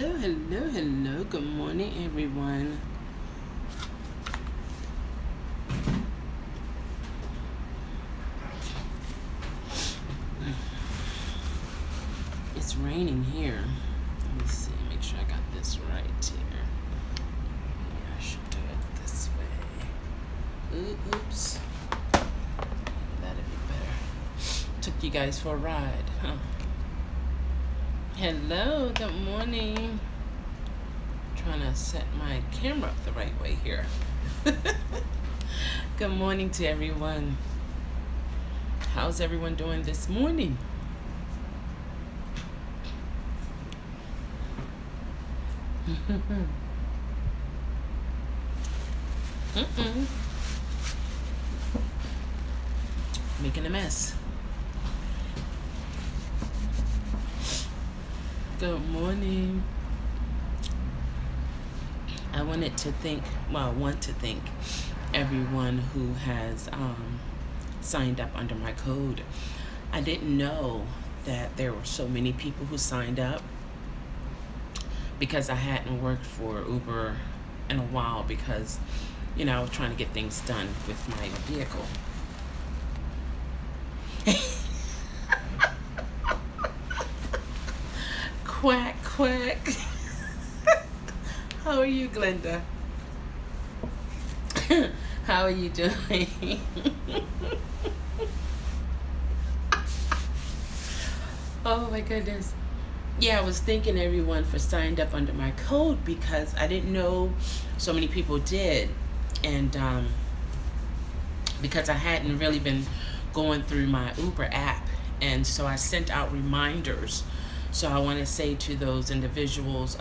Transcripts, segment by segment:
Hello, hello, hello. Good morning, everyone. It's raining here. Let me see, make sure I got this right here. Yeah, I should do it this way. Oops. That'd be better. Took you guys for a ride, huh? Hello, good morning. Trying to set my camera up the right way here. Good morning to everyone. How's everyone doing this morning? Making a mess. Good morning. I want to thank everyone who has signed up under my code. I didn't know that there were so many people who signed up because I hadn't worked for Uber in a while because, you know, I was trying to get things done with my vehicle. Quack, quack. How are you, Glenda? How are you doing? Oh my goodness. Yeah, I was thanking everyone for signed up under my code because I didn't know so many people did. And because I hadn't really been going through my Uber app. And so I sent out reminders. So I want to say to those individuals,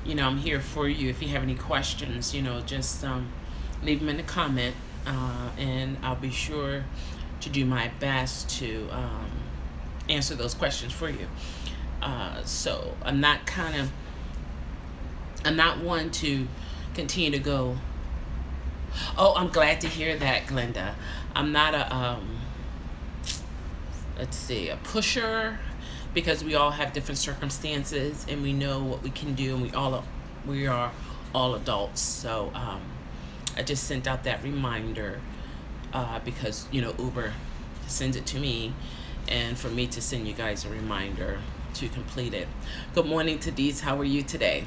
you know, I'm here for you. If you have any questions, you know, just leave them in the comment, and I'll be sure to do my best to answer those questions for you. So I'm not one to continue to go, oh, I'm glad to hear that, Glenda. I'm not a, let's see, a pusher, because we all have different circumstances and we know what we can do, and we are all adults. So I just sent out that reminder because, you know, Uber sends it to me, and for me to send you guys a reminder to complete it. Good morning to Dees. How are you today?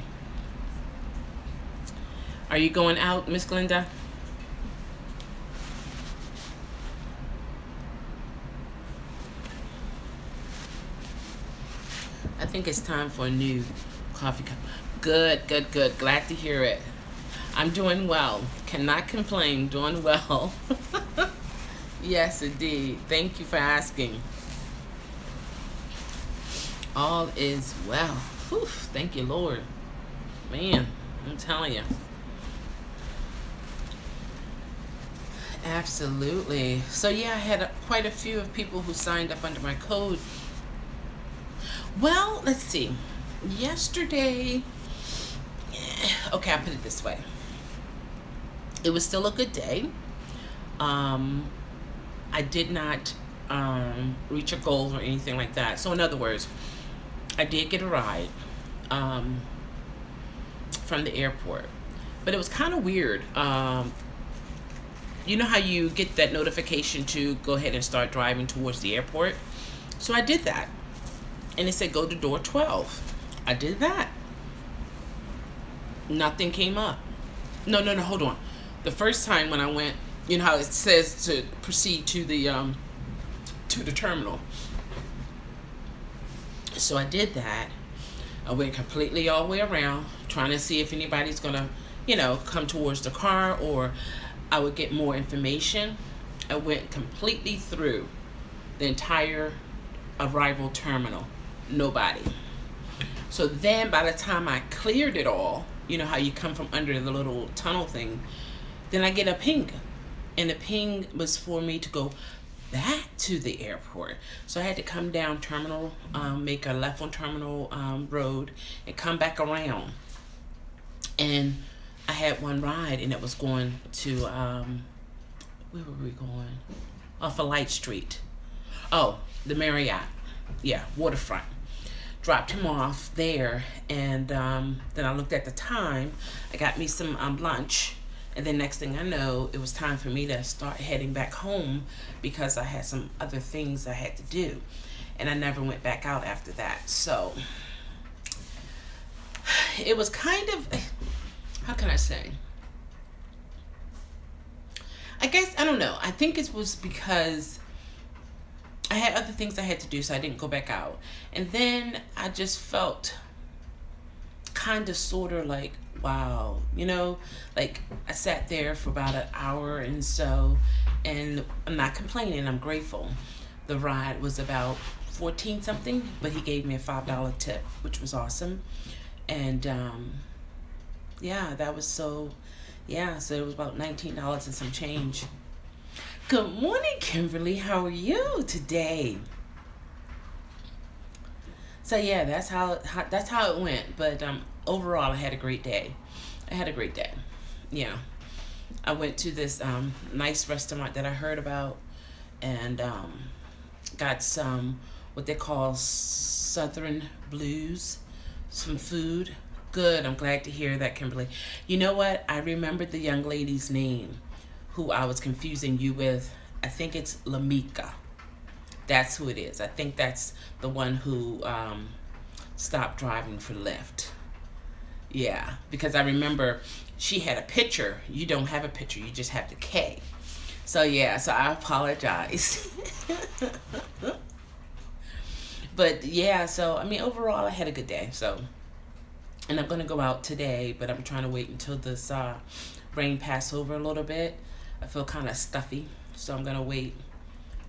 Are you going out, Miss Glenda? I think it's time for a new coffee cup. Good, good, good. Glad to hear it. I'm doing well. Cannot complain. Doing well. Yes, indeed. Thank you for asking. All is well. Whew, thank you, Lord. Man, I'm telling you. Absolutely. So yeah, I had quite a few of people who signed up under my code. Well, let's see. Yesterday, okay, I'll put it this way. It was still a good day. I did not reach a goal or anything like that. So in other words, I did get a ride from the airport. But it was kind of weird. You know how you get that notification to go ahead and start driving towards the airport? So I did that. And it said go to door 12. I did that. Nothing came up. No, hold on. The first time when I went, you know how it says to proceed to the terminal. So I did that. I went completely all the way around, trying to see if anybody's gonna, you know, come towards the car or I would get more information. I went completely through the entire arrival terminal. Nobody. So then by the time I cleared it all, you know how you come from under the little tunnel thing, then I get a ping. And the ping was for me to go back to the airport. So I had to come down terminal, make a left on terminal road and come back around. And I had one ride and it was going to, where were we going? Off of Light Street. Oh, the Marriott. Yeah, waterfront. dropped him off there, and then I looked at the time. I got me some lunch, and then next thing I know, it was time for me to start heading back home because I had some other things I had to do, and I never went back out after that. So it was kind of, how can I say? I guess, I don't know. I think it was because I had other things I had to do, so I didn't go back out. And then I just felt kind of sort of like, wow, you know, like I sat there for about an hour and so, and I'm not complaining, I'm grateful. The ride was about 14 something, but he gave me a $5 tip, which was awesome. And yeah, that was so, yeah, so it was about $19 and some change. Good morning, Kimberly. How are you today? So yeah, that's how it went. But overall, I had a great day. Yeah, I went to this nice restaurant that I heard about, and got some what they call Southern blues, some food. Good. I'm glad to hear that, Kimberly. You know what? I remembered the young lady's name who I was confusing you with. I think it's Lamika. That's who it is. I think that's the one who stopped driving for Lyft. Yeah, because I remember she had a picture. You don't have a picture. You just have the K. So yeah, so I apologize. But yeah, so I mean, overall, I had a good day. So. And I'm going to go out today, but I'm trying to wait until this rain pass over a little bit. I feel kind of stuffy, so I'm going to wait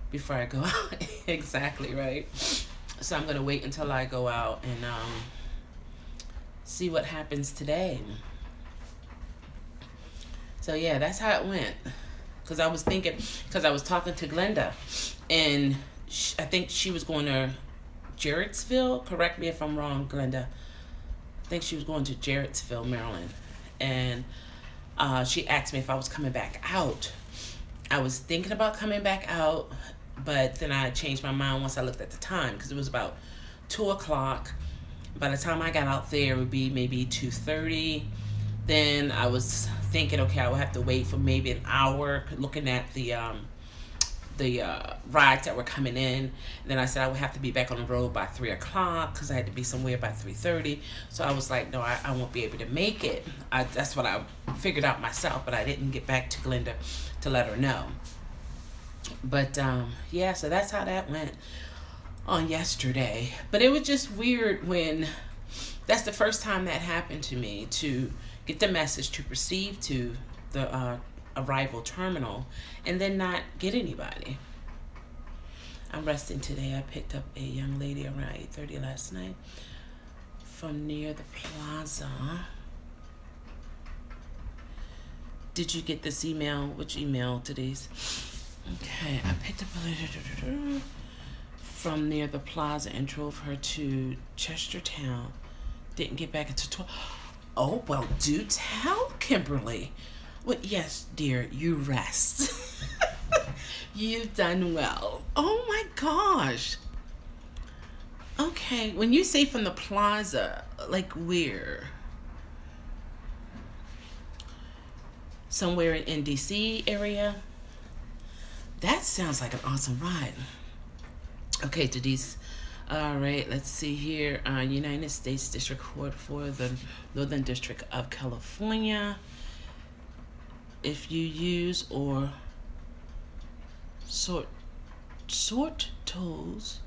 before I go out. Exactly, right? So I'm going to wait until I go out and see what happens today. So yeah, that's how it went. Because I was thinking, because I was talking to Glenda, and I think she was going to Jarrettsville. Correct me if I'm wrong, Glenda. I think she was going to Jarrettsville, Maryland, and she asked me if I was coming back out. I was thinking about coming back out, but then I changed my mind once I looked at the time, because it was about 2 o'clock. By the time I got out there, it would be maybe 2:30. Then I was thinking, okay, I would have to wait for maybe an hour, looking at the rides that were coming in. And then I said I would have to be back on the road by 3 o'clock because I had to be somewhere by 3:30. So I was like, no, I won't be able to make it. That's what I figured out myself, but I didn't get back to Glenda to let her know. But yeah, so that's how that went on yesterday. But it was just weird when that's the first time that happened to me, to get the message to proceed to the arrival terminal and then not get anybody. I'm resting today. I picked up a young lady around 8:30 last night from near the plaza. Did you get this email? Which email today's? Okay, I picked up a from near the plaza and drove her to Chestertown. Didn't get back until 12. Oh, well, do tell, Kimberly. Well, yes, dear, you rest. You've done well. Oh my gosh. Okay, when you say from the plaza, like where? Somewhere in DC area? That sounds like an awesome ride. Okay, to these. All right, let's see here. United States District Court for the Northern District of California. If you use or sort tolls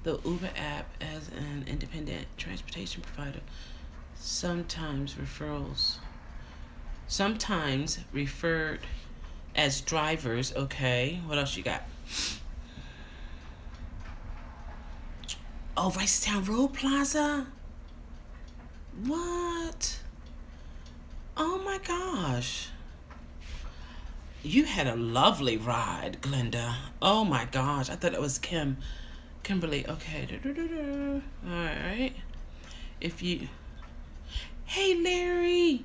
the Uber app as an independent transportation provider, sometimes referred as drivers. Okay, what else you got? Oh, Ricetown Road Plaza? What? Oh my gosh. You had a lovely ride, Glenda. Oh my gosh. I thought it was Kimberly. Okay. Alright. If you... Hey, Larry.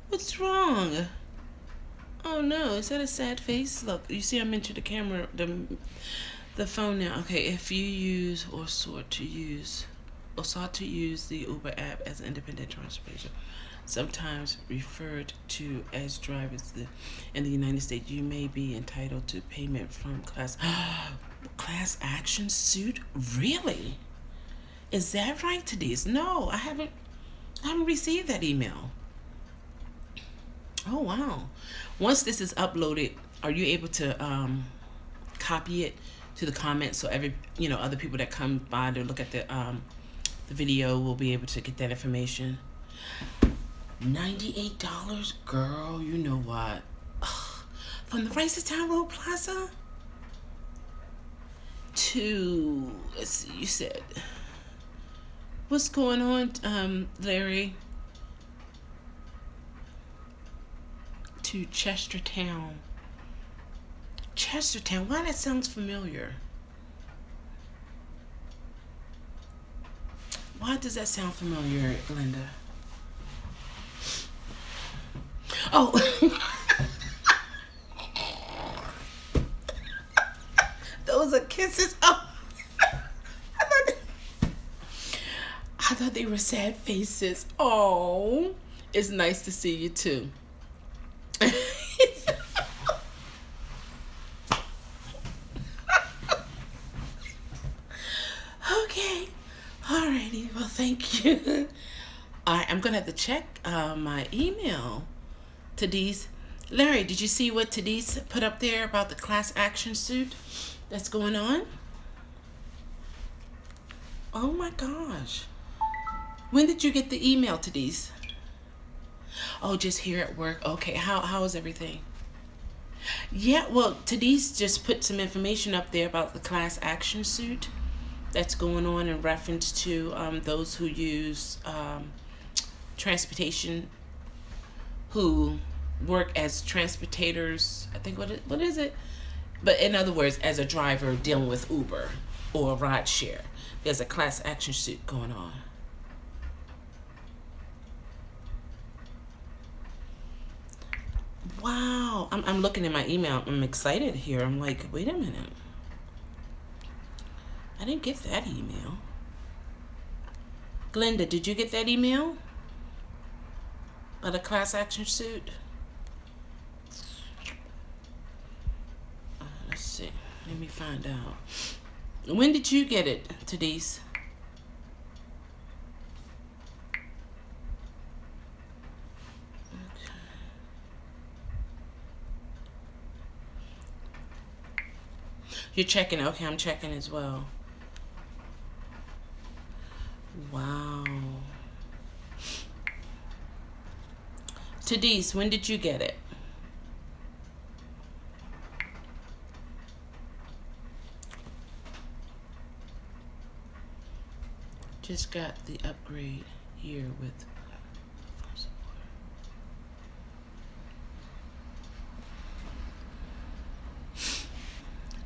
What's wrong? Oh no, is that a sad face? Look, you see I'm into the camera, The phone now. Okay, if you use or sought to use the Uber app as an independent transportation, sometimes referred to as drivers in the United States, you may be entitled to payment from class action suit. Really? Is that right, Tadise? No, I haven't received that email. Oh wow. Once this is uploaded, are you able to copy it to the comments so other people that come by to look at the video will be able to get that information? $98, girl. You know what? Ugh. From the Ricerstown Road Plaza to, let's see, you said, what's going on, Larry? To Chestertown. Chestertown. Why that sounds familiar? Why does that sound familiar, Glenda? Oh. Those are kisses. Oh. I thought they were sad faces. Oh. It's nice to see you too. Okay. Alrighty. Well, thank you. Alright, I'm gonna have to check my email. Tadise. Larry, did you see what Tadise put up there about the class action suit that's going on? Oh my gosh. When did you get the email, Tadise? Oh, just here at work. Okay, how is everything? Yeah, well, Tadise just put some information up there about the class action suit that's going on in reference to those who use transportation, who work as transportators. I think, what is it? But in other words, as a driver dealing with Uber or ride share, there's a class action suit going on. Wow, I'm looking at my email. I'm excited here. I'm like, wait a minute. I didn't get that email. Glenda, did you get that email about a class action suit? Let's see. Let me find out. When did you get it, Tadise? You're checking. Okay, I'm checking as well. Wow. Tadise, when did you get it? Just got the upgrade here with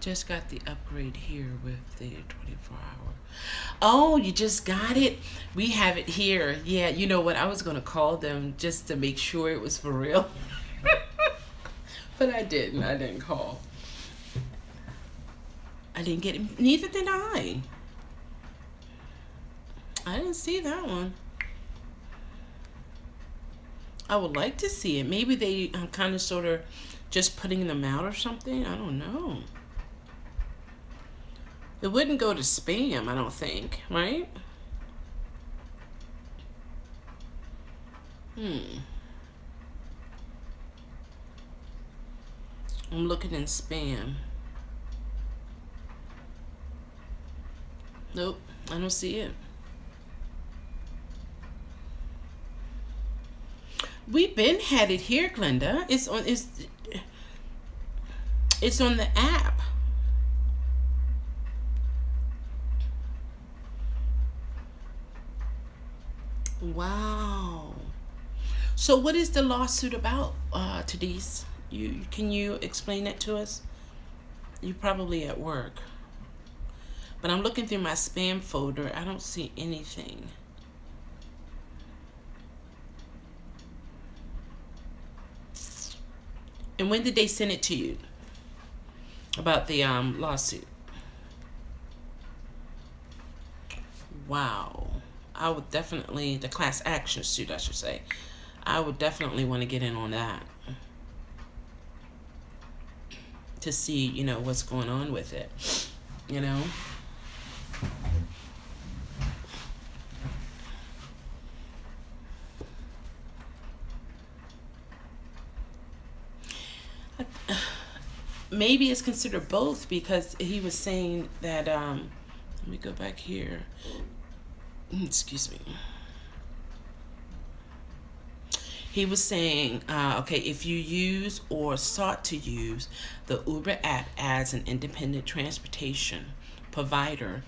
just got the upgrade here with the 24-hour. Oh, you just got it? We have it here. Yeah, you know what? I was going to call them just to make sure it was for real. But I didn't. I didn't call. I didn't get it. Neither did I. I didn't see that one. I would like to see it. Maybe they kind of sort of just putting them out or something. I don't know. It wouldn't go to spam, I don't think, right? I'm looking in spam. Nope, I don't see it. We've been had it here, Glenda. It's on the app. Wow. So what is the lawsuit about, Tadise? Can you explain that to us? You're probably at work. But I'm looking through my spam folder. I don't see anything. And when did they send it to you about the lawsuit? wow. I would definitely, the class action suit, I should say. I would definitely want to get in on that to see, you know, what's going on with it, you know. Maybe it's considered both, because he was saying that, let me go back here. Excuse me. He was saying, okay, if you use or sought to use the Uber app as an independent transportation provider,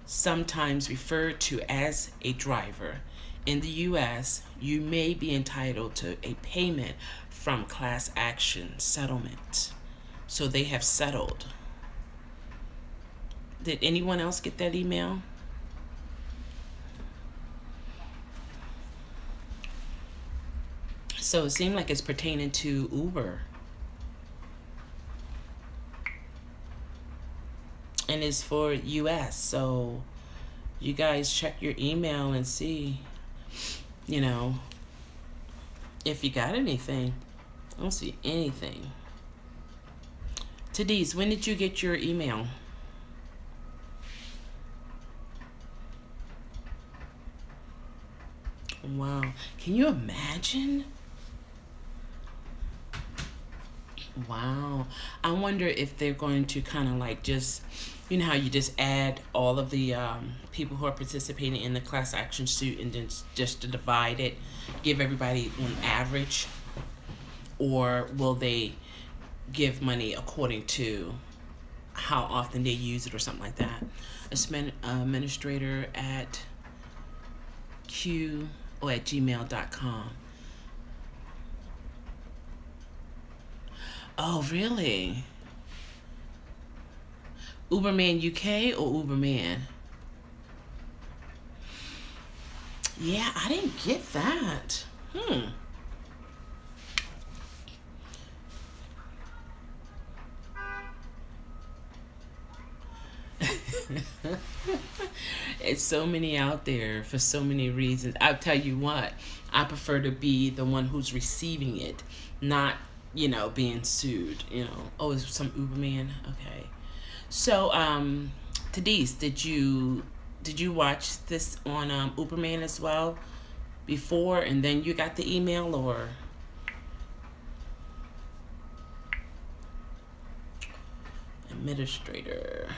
sometimes referred to as a driver, in the U.S., you may be entitled to a payment from class action settlement. So they have settled. Did anyone else get that email? So it seemed like it's pertaining to Uber. And it's for US. So you guys check your email and see, you know, if you got anything. I don't see anything. Tadise, when did you get your email? Wow. Can you imagine? Wow. I wonder if they're going to kind of like just, you know how you just add all of the people who are participating in the class action suit and then just to divide it, give everybody an average? Or will they give money according to how often they use it or something like that? Administrator at gmail.com. Oh, really? Uberman UK or Uberman? Yeah, I didn't get that. It's so many out there for so many reasons. I'll tell you what, I prefer to be the one who's receiving it, not, you know, being sued, you know. Oh, it's some Uberman? Okay. So, Tadise, did you watch this on Uberman as well before, and then you got the email, or? Administrator.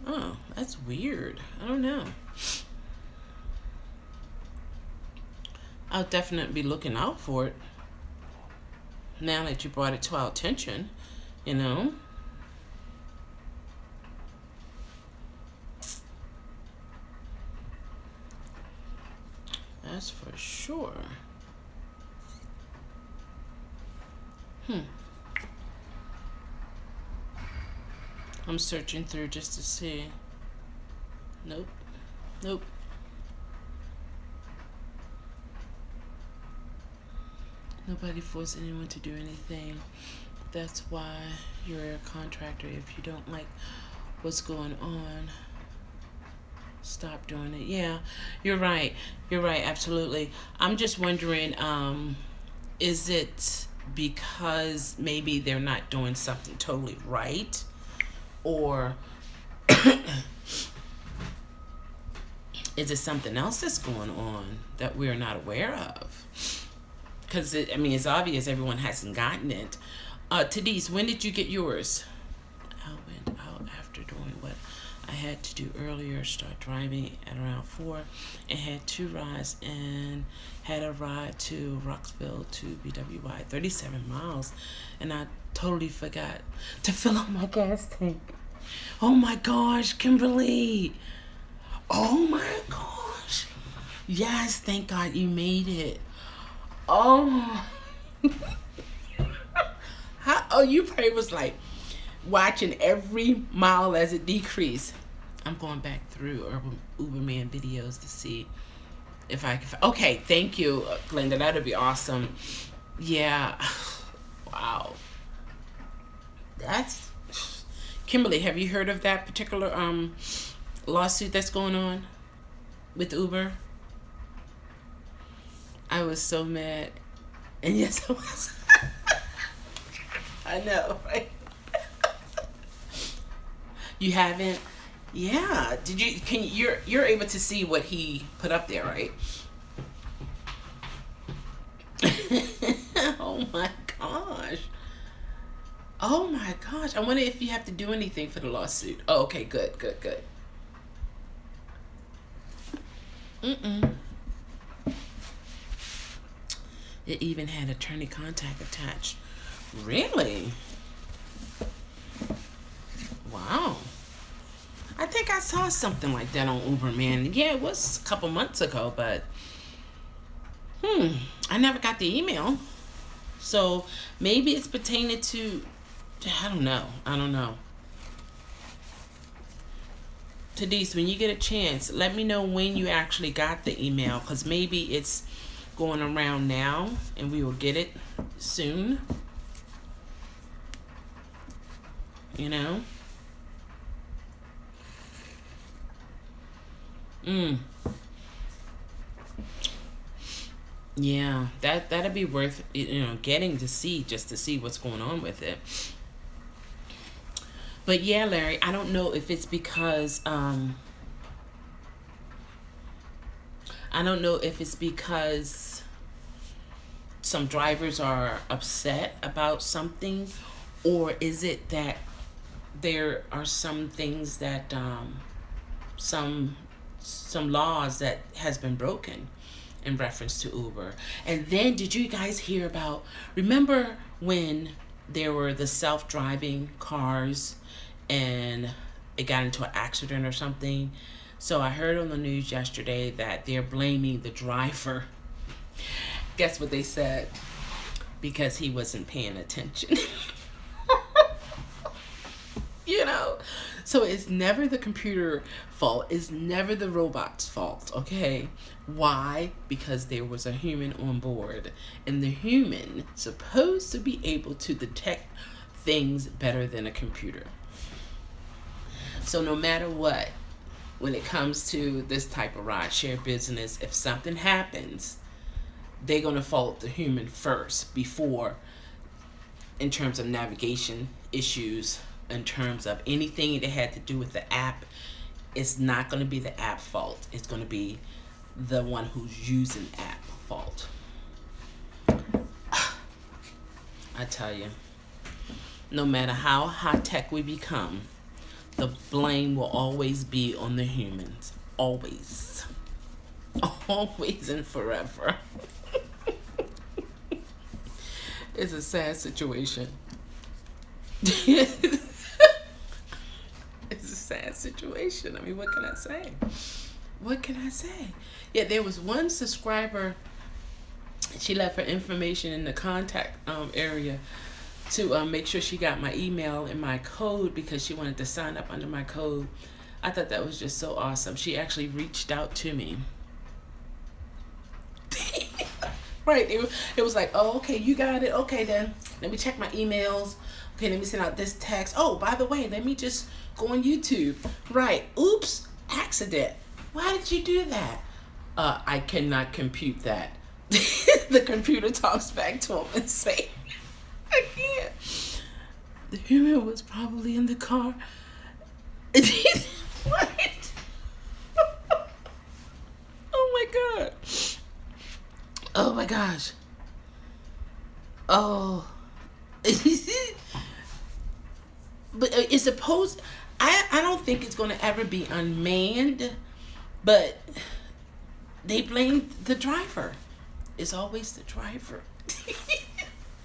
Oh, that's weird. I don't know. I'll definitely be looking out for it now that you brought it to our attention, you know. That's for sure. I'm searching through just to see. Nope. Nope. Nobody forced anyone to do anything. That's why you're a contractor. If you don't like what's going on, stop doing it. Yeah, you're right. You're right, absolutely. I'm just wondering, is it because maybe they're not doing something totally right? Or is it something else that's going on that we're not aware of? Because, I mean, it's obvious everyone hasn't gotten it. Tadise, when did you get yours? I went out after doing what I had to do earlier, start driving at around 4, and had 2 rides, and had a ride to Roxville to BWI, 37 miles, and I totally forgot to fill up my gas tank. Oh my gosh, Kimberly. Oh my gosh. Yes, thank God you made it. Oh. You probably was like watching every mile as it decreased. I'm going back through Uberman videos to see if I can. Okay, thank you, Glenda. That'd be awesome. Yeah. Wow. That's Kimberly. Have you heard of that particular lawsuit that's going on with Uber. I was so mad. And yes, I was. I know, right? You haven't? Yeah. Did you? Can you're able to see what he put up there, right? Oh my gosh. Oh my gosh. I wonder if you have to do anything for the lawsuit. Oh, okay, good. It even had attorney contact attached. Really? Wow. I think I saw something like that on Uber, man. Yeah, it was a couple months ago, but I never got the email. So maybe it's pertaining to, I don't know. Tadise, when you get a chance, let me know when you actually got the email, because maybe it's going around now and we will get it soon. You know? Yeah, that'd be worth, you know, getting to see, just to see what's going on with it. But yeah, Larry, I don't know if it's because some drivers are upset about something, or is it that there are some things that some laws that has been broken in reference to Uber. And then did you guys hear about, remember when there were the self-driving cars and it got into an accident or something? So I heard on the news yesterday that they're blaming the driver. Guess what they said? Because he wasn't paying attention. You know, so it's never the computer fault. It's never the robot's fault, okay? Why? Because there was a human on board, and the human supposed to be able to detect things better than a computer. So no matter what, when it comes to this type of rideshare business, if something happens, they're going to fault the human first before, in terms of navigation issues, in terms of anything that had to do with the app. It's not going to be the app fault. It's going to be the one who's using app fault. I tell you, no matter how high tech we become, the blame will always be on the humans. Always. Always and forever. It's a sad situation. It's a sad situation. I mean, what can I say? What can I say? Yeah, there was one subscriber. She left her information in the contact area to make sure she got my email and my code, because she wanted to sign up under my code. I thought that was just so awesome. She actually reached out to me. Right, it was like, oh, okay, you got it. Okay, then let me check my emails. Okay, let me send out this text. Oh, by the way, let me just go on YouTube. Right, oops, accident. Why did you do that? I cannot compute that. The computer talks back to him and say, I can't. The human was probably in the car. What? Oh my God. Oh my gosh. Oh. But it's supposed, I don't think it's going to ever be unmanned, but they blame the driver. It's always the driver.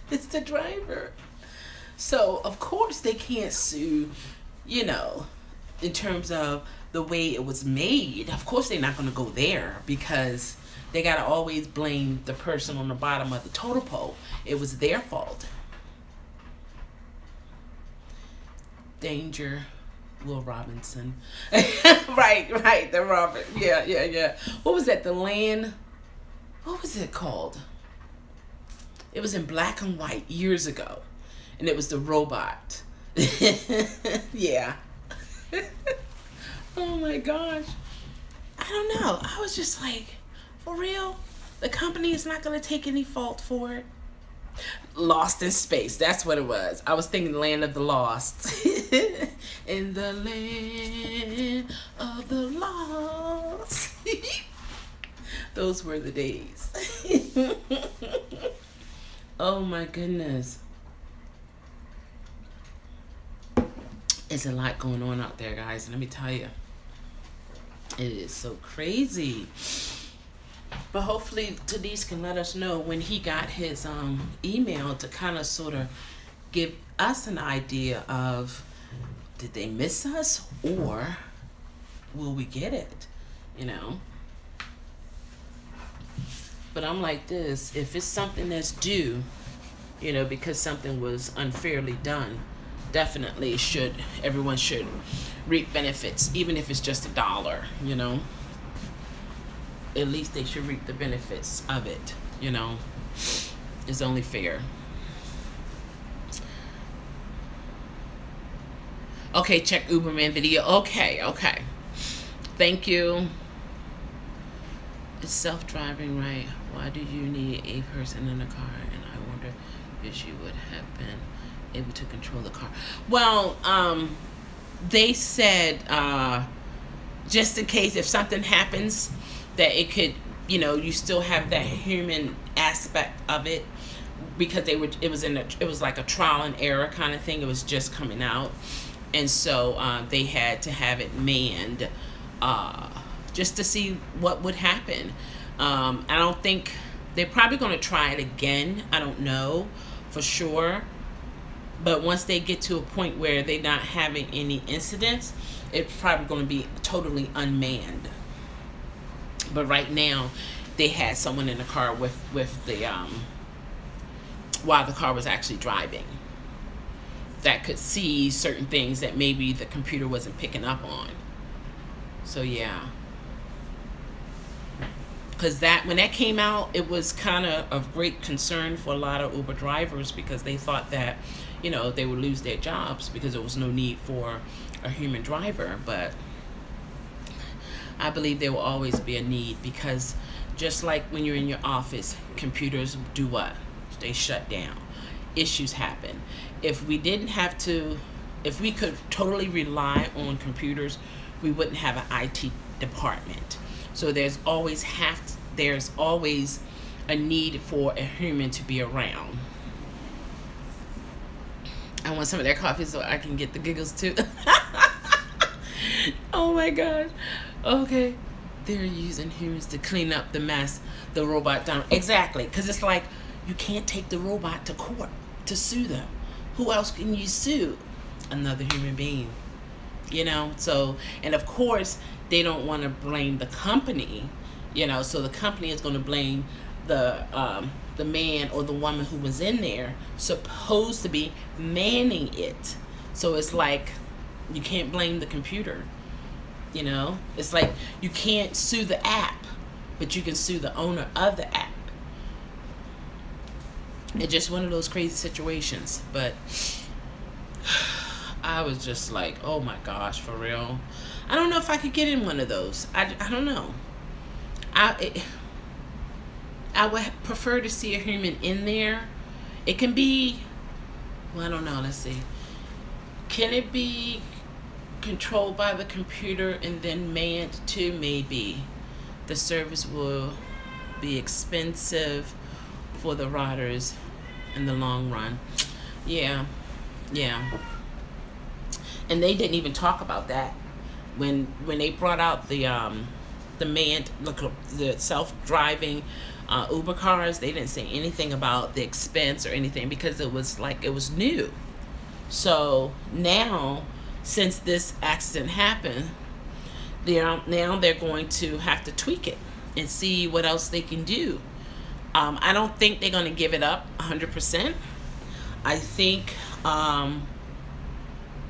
It's the driver. So of course they can't sue, you know, in terms of the way it was made. Of course they're not going to go there, because they got to always blame the person on the bottom of the totem pole. It was their fault. Danger, Will Robinson. right, the Robert. Yeah. What was that? The Land? What was it called? It was in black and white years ago, and it was the robot. Yeah. Oh my gosh. I don't know. I was just like, for real? The company is not going to take any fault for it? Lost in Space. That's what it was. I was thinking Land of the Lost. In the land of the lost. Those were the days. Oh my goodness. There's a lot going on out there, guys. Let me tell you. It is so crazy. But hopefully Denise can let us know when he got his email to kind of sort of give us an idea of, did they miss us or will we get it, you know? But I'm like this, if it's something that's due, you know, because something was unfairly done, definitely everyone should reap benefits, even if it's just $1, you know? At least they should reap the benefits of it, you know? It's only fair. Okay, check Uberman video. Okay. Thank you. It's self-driving, right? Why do you need a person in a car? And I wonder if she would have been able to control the car. Well, they said just in case if something happens, that it could, you know, you still have that human aspect of it, because it was like a trial and error kind of thing. It was just coming out, and so they had to have it manned just to see what would happen. I don't think they're probably going to try it again. I don't know for sure, but once they get to a point where they're not having any incidents, it's probably going to be totally unmanned. But right now, they had someone in the car with the while the car was actually driving, that could see certain things that maybe the computer wasn't picking up on. So yeah, because when that came out, it was kind of great concern for a lot of Uber drivers, because they thought that, you know, they would lose their jobs because there was no need for a human driver. But I believe there will always be a need, because just like when you're in your office, computers do what? They shut down. Issues happen. If we could totally rely on computers, we wouldn't have an IT department. So there's always a need for a human to be around. I want some of their coffee so I can get the giggles too. Oh my gosh. Okay, they're using humans to clean up the mess the robot done. Exactly, because it's like, you can't take the robot to court to sue them. Who else can you sue? Another human being, you know? So, and of course, they don't want to blame the company, you know, so the company is going to blame the man or the woman who was in there, supposed to be manning it. So it's like, you can't blame the computer. You know, it's like you can't sue the app, but you can sue the owner of the app. It's just one of those crazy situations. But I was just like, oh my gosh, for real. I don't know if I could get in one of those. I don't know. I would prefer to see a human in there. It can be, well, I don't know. Let's see. Can it be controlled by the computer and then manned too? Maybe. The service will be expensive for the riders in the long run. Yeah. And they didn't even talk about that when they brought out the manned, the self-driving Uber cars. They didn't say anything about the expense or anything, because it was like, it was new. So now, since this accident happened, now they're going to have to tweak it and see what else they can do. I don't think they're going to give it up 100%. I think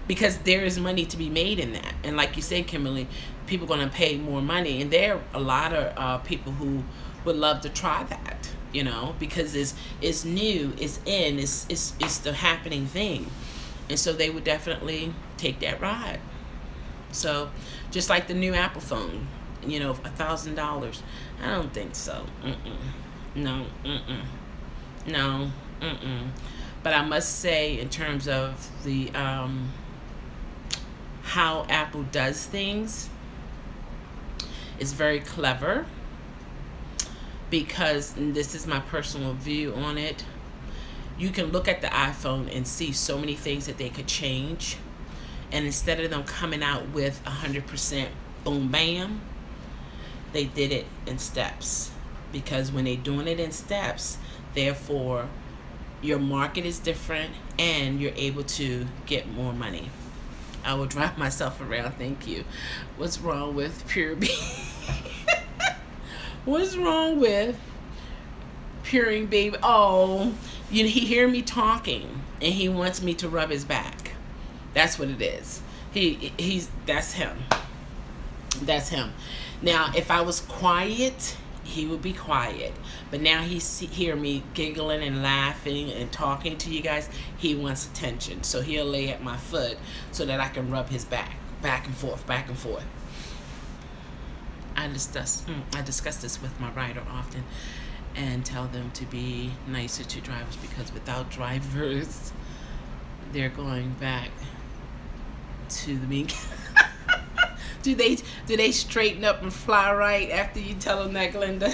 because there is money to be made in that. And like you said, Kimberly, people are going to pay more money. And there are a lot of people who would love to try that, you know, because it's new, it's in, it's the happening thing. And so they would definitely take that ride. So just like the new Apple phone, you know, $1,000. I don't think so. No, no, But I must say, in terms of the how Apple does things, it's very clever, because this is my personal view on it. You can look at the iPhone and see so many things that they could change, and instead of them coming out with 100% boom bam, they did it in steps. Because when they're doing it in steps, therefore your market is different and you're able to get more money. I will drive myself around. Thank you. What's wrong with Pure B? What's wrong with Puring Baby? Oh, he hear me talking and he wants me to rub his back. That's what it is. That's him. That's him. Now, if I was quiet, he would be quiet. But now he hear me giggling and laughing and talking to you guys. He wants attention. So he'll lay at my foot so that I can rub his back and forth, back and forth. I discuss this with my rider often and tell them to be nicer to drivers, because without drivers, they're going back to the mean. Do they straighten up and fly right after you tell them that, Glenda?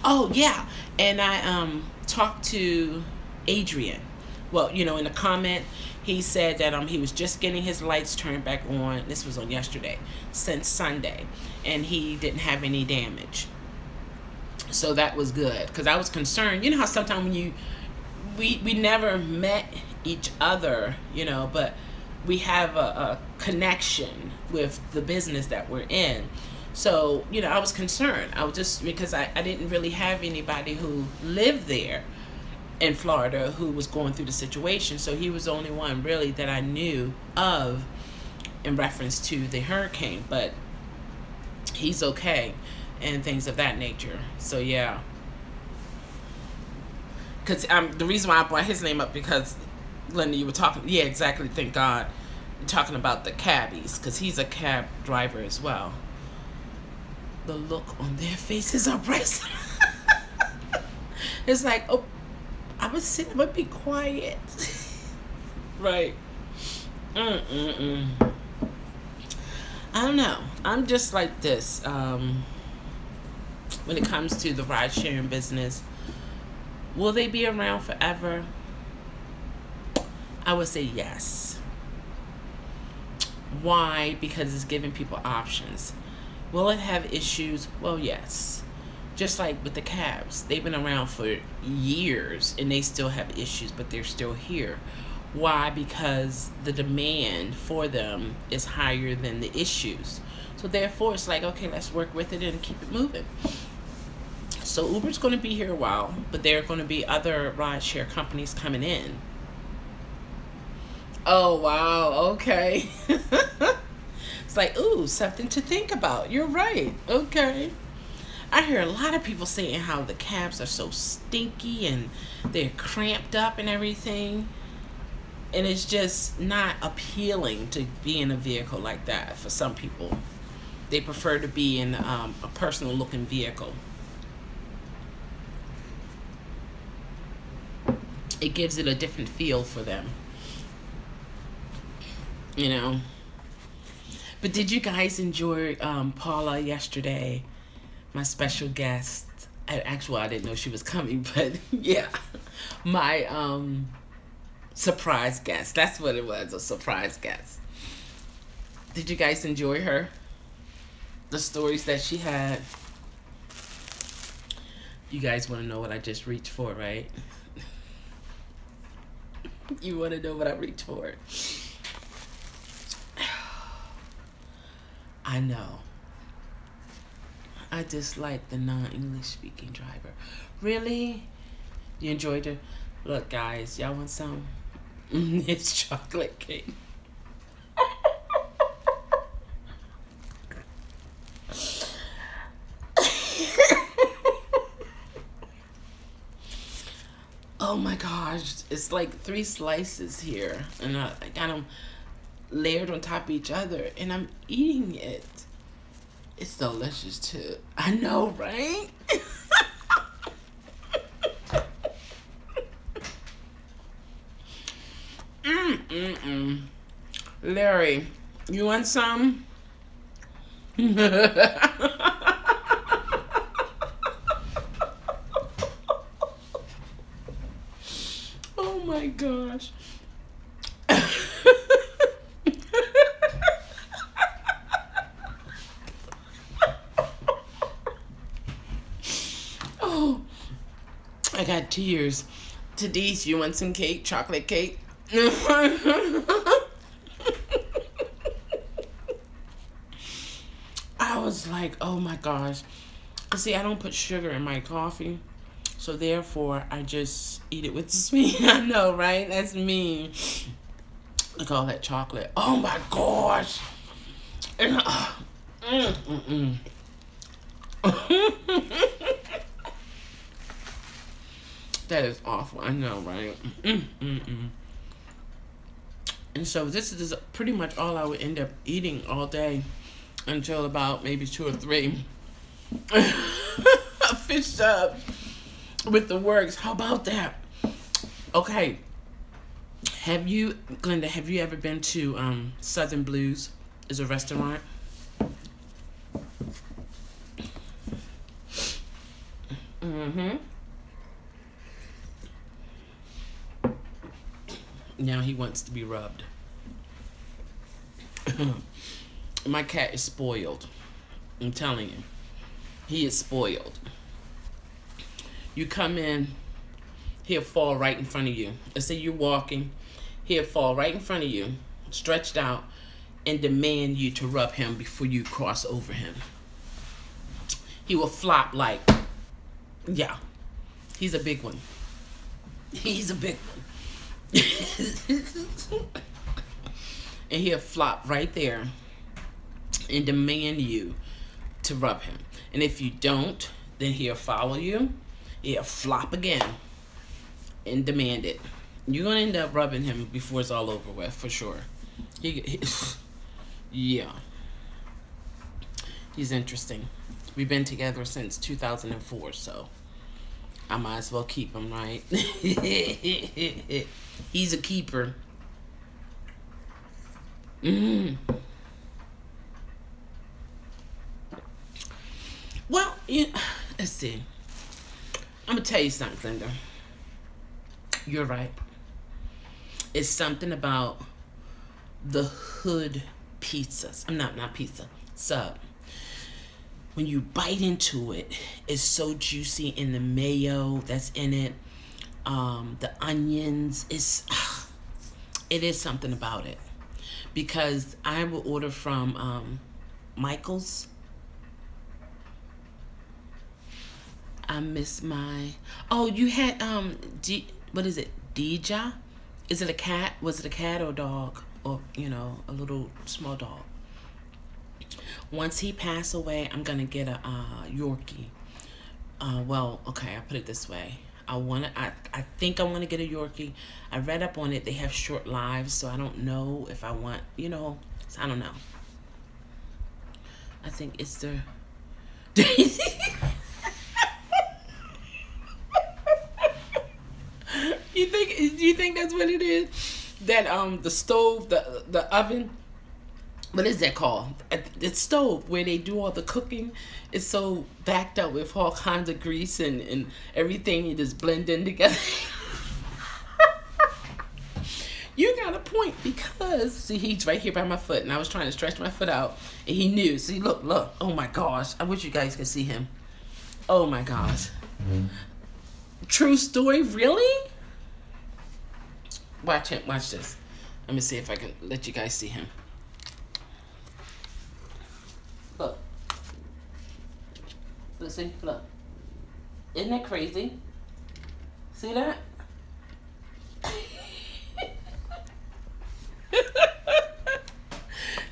Oh yeah, and I talked to Adrian. Well, you know, in the comment, he said that he was just getting his lights turned back on. This was on yesterday, since Sunday, and he didn't have any damage. So that was good, because I was concerned. You know how sometimes when we never met each other, you know, but we have a connection with the business that we're in. So, you know, I was concerned. I was just, because I didn't really have anybody who lived there in Florida who was going through the situation. So he was the only one really that I knew of in reference to the hurricane. But he's okay and things of that nature. So yeah. Because the reason why I brought his name up, because Glenda, you were talking, yeah, exactly, thank God, you're talking about the cabbies, because he's a cab driver as well. The look on their faces are priceless. It's like, oh, I would sit, I would be quiet. Right. I don't know. I'm just like this. When it comes to the ride sharing business, will they be around forever? I would say yes. Why? Because it's giving people options. Will it have issues? Well, yes. Just like with the cabs. They've been around for years and they still have issues, but they're still here. Why? Because the demand for them is higher than the issues. So therefore, it's like, okay, let's work with it and keep it moving. So Uber's going to be here a while, but there are going to be other rideshare companies coming in. Oh, wow. Okay. It's like, ooh, something to think about. You're right. Okay. I hear a lot of people saying how the cabs are so stinky and they're cramped up and everything. And it's just not appealing to be in a vehicle like that for some people. They prefer to be in a personal looking vehicle. It gives it a different feel for them. You know. But did you guys enjoy Paula yesterday? My special guest. Actually, I didn't know she was coming, but yeah. My surprise guest. That's what it was, a surprise guest. Did you guys enjoy her? The stories that she had. You guys want to know what I just reached for, right? You want to know what I reached for? I know. I dislike the non-English speaking driver. Really? You enjoyed it? Look, guys, y'all want some? It's chocolate cake. Oh my gosh, it's like 3 slices here, and I got them layered on top of each other, and I'm eating it. It's delicious too. I know, right? Larry, you want some? Oh my gosh. Oh, I got tears. Tadise, you want some cake? Chocolate cake? I was like, oh my gosh. See, I don't put sugar in my coffee, so therefore I just eat it with the sweet. I know, right? That's me. I call that chocolate. Oh my gosh. That is awful. I know, right? And so this is pretty much all I would end up eating all day until about maybe 2 or 3 fish subs with the works. How about that? Okay. Glenda, have you ever been to Southern Blues? Is a restaurant. Now he wants to be rubbed. My cat is spoiled. I'm telling you. He is spoiled. You come in, he'll fall right in front of you. Let's say you're walking, he'll fall right in front of you, stretched out, and demand you to rub him before you cross over him. He will flop like, yeah, he's a big one. He's a big one. And he'll flop right there and demand you to rub him. And if you don't, then he'll follow you. He'll flop again and demand it. You're gonna end up rubbing him before it's all over with, for sure. Yeah. He's interesting. We've been together since 2004, so I might as well keep him, right? He's a keeper. Well, let's see. I'm going to tell you something, Glenda. You're right. It's something about the hood pizzas. Not pizza. Sub. When you bite into it, it's so juicy in the mayo that's in it. The onions, it is something about it. Because I will order from Michael's. I miss my... Oh, you had, what is it? Dija? Is it a cat? Was it a cat or a dog? Or, a little small dog. Once he passed away, I'm going to get a Yorkie. Well, okay, I'll put it this way. I think I want to get a Yorkie. I read up on it. They have short lives, so I don't know if I want, I don't know. I think it's the... You think that's what it is? That the stove, the oven, what is that called? The stove where they do all the cooking is so backed up with all kinds of grease and everything. You just blend in together. You got a point, because see, he's right here by my foot, and I was trying to stretch my foot out, and he knew. See, look. Oh my gosh, I wish you guys could see him. Oh my gosh. True story, really? Watch him. Watch this. Let me see if I can let you guys see him. Look. Listen, look. Isn't that crazy? See that?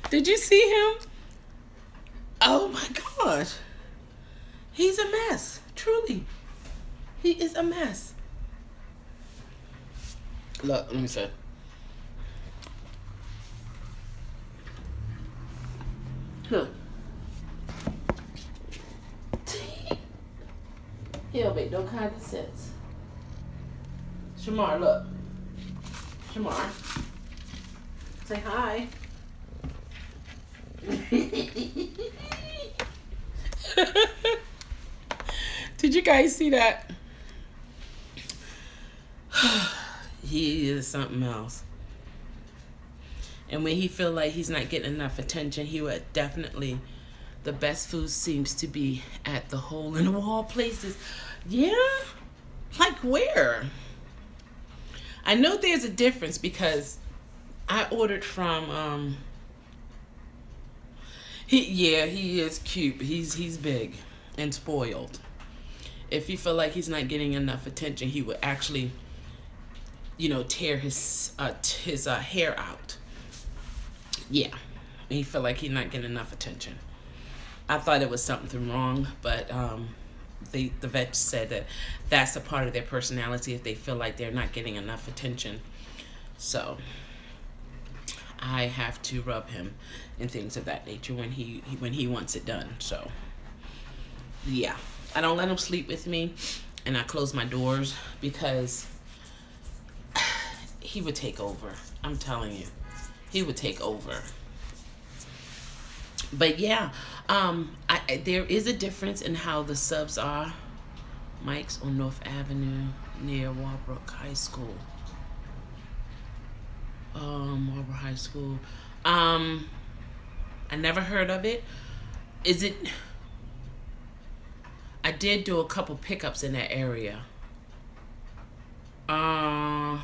Did you see him? Oh my gosh. He's a mess. Truly. He is a mess. Look, let me see. Look. He'll make no kind of sense. Shamar, look. Shamar. Say hi. Did you guys see that? He is something else. And when he feel like he's not getting enough attention, he would definitely, the best food seems to be at the hole in the wall places. Yeah? Like where? I know there's a difference because I ordered from, he is cute. He's big and spoiled. If he feel like he's not getting enough attention, he would actually, you know, tear his hair out. Yeah, he feel like he's not getting enough attention. I thought it was something wrong, but the vet said that that's a part of their personality if they feel like they're not getting enough attention. So I have to rub him and things of that nature when he wants it done. So yeah, I don't let him sleep with me, and I close my doors because he would take over. I'm telling you, he would take over. But yeah, there is a difference in how the subs are. Mike's on North Avenue near Walbrook High School. Walbrook High School. I never heard of it. Is it? I did do a couple pickups in that area. I'm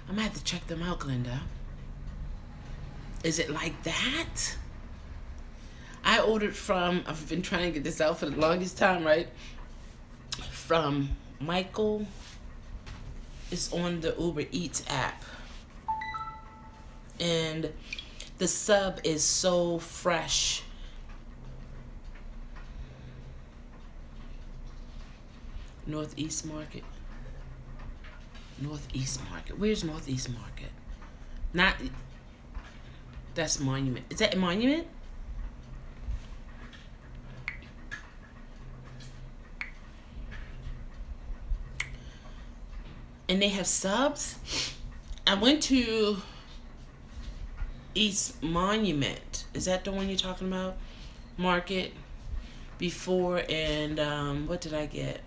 gonna have to check them out, Glenda. Is it like that? I ordered from, I've been trying to get this out for the longest time, right? From Michael. It's on the Uber Eats app. And the sub is so fresh. Northeast Market. Northeast Market. Where's Northeast Market? Not, that's Monument. Is that Monument? And they have subs. I went to East Monument. Is that the one you're talking about? Market before, and what did I get?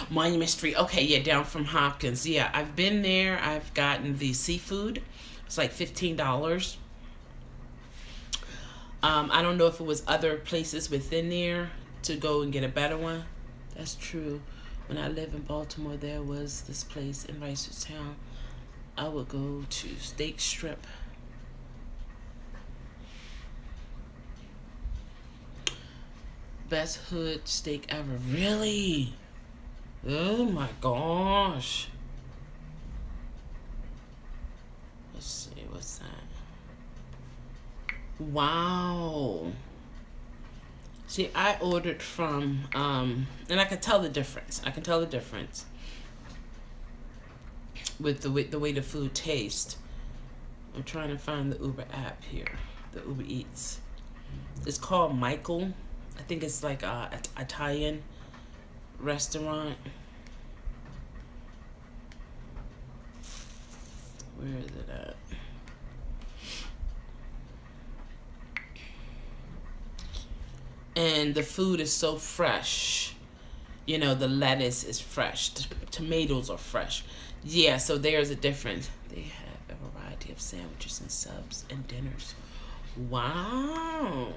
Monument Street. Okay, yeah, down from Hopkins. Yeah, I've been there. I've gotten the seafood. It's like $15. I don't know if it was other places within there to go and get a better one. That's true. When I lived in Baltimore, there was this place in Reisterstown. I would go to Steak Strip. Best hood steak ever. Really? Oh my gosh. Let's see, what's that? Wow. See, I ordered from, and I could tell the difference. I can tell the difference with the way the food tastes. I'm trying to find the Uber app here, the Uber Eats. It's called Michael. I think it's like a Italian restaurant. Where is it at? And the food is so fresh. You know, the lettuce is fresh. The tomatoes are fresh. Yeah, so there's a difference. They have a variety of sandwiches and subs and dinners. Wow.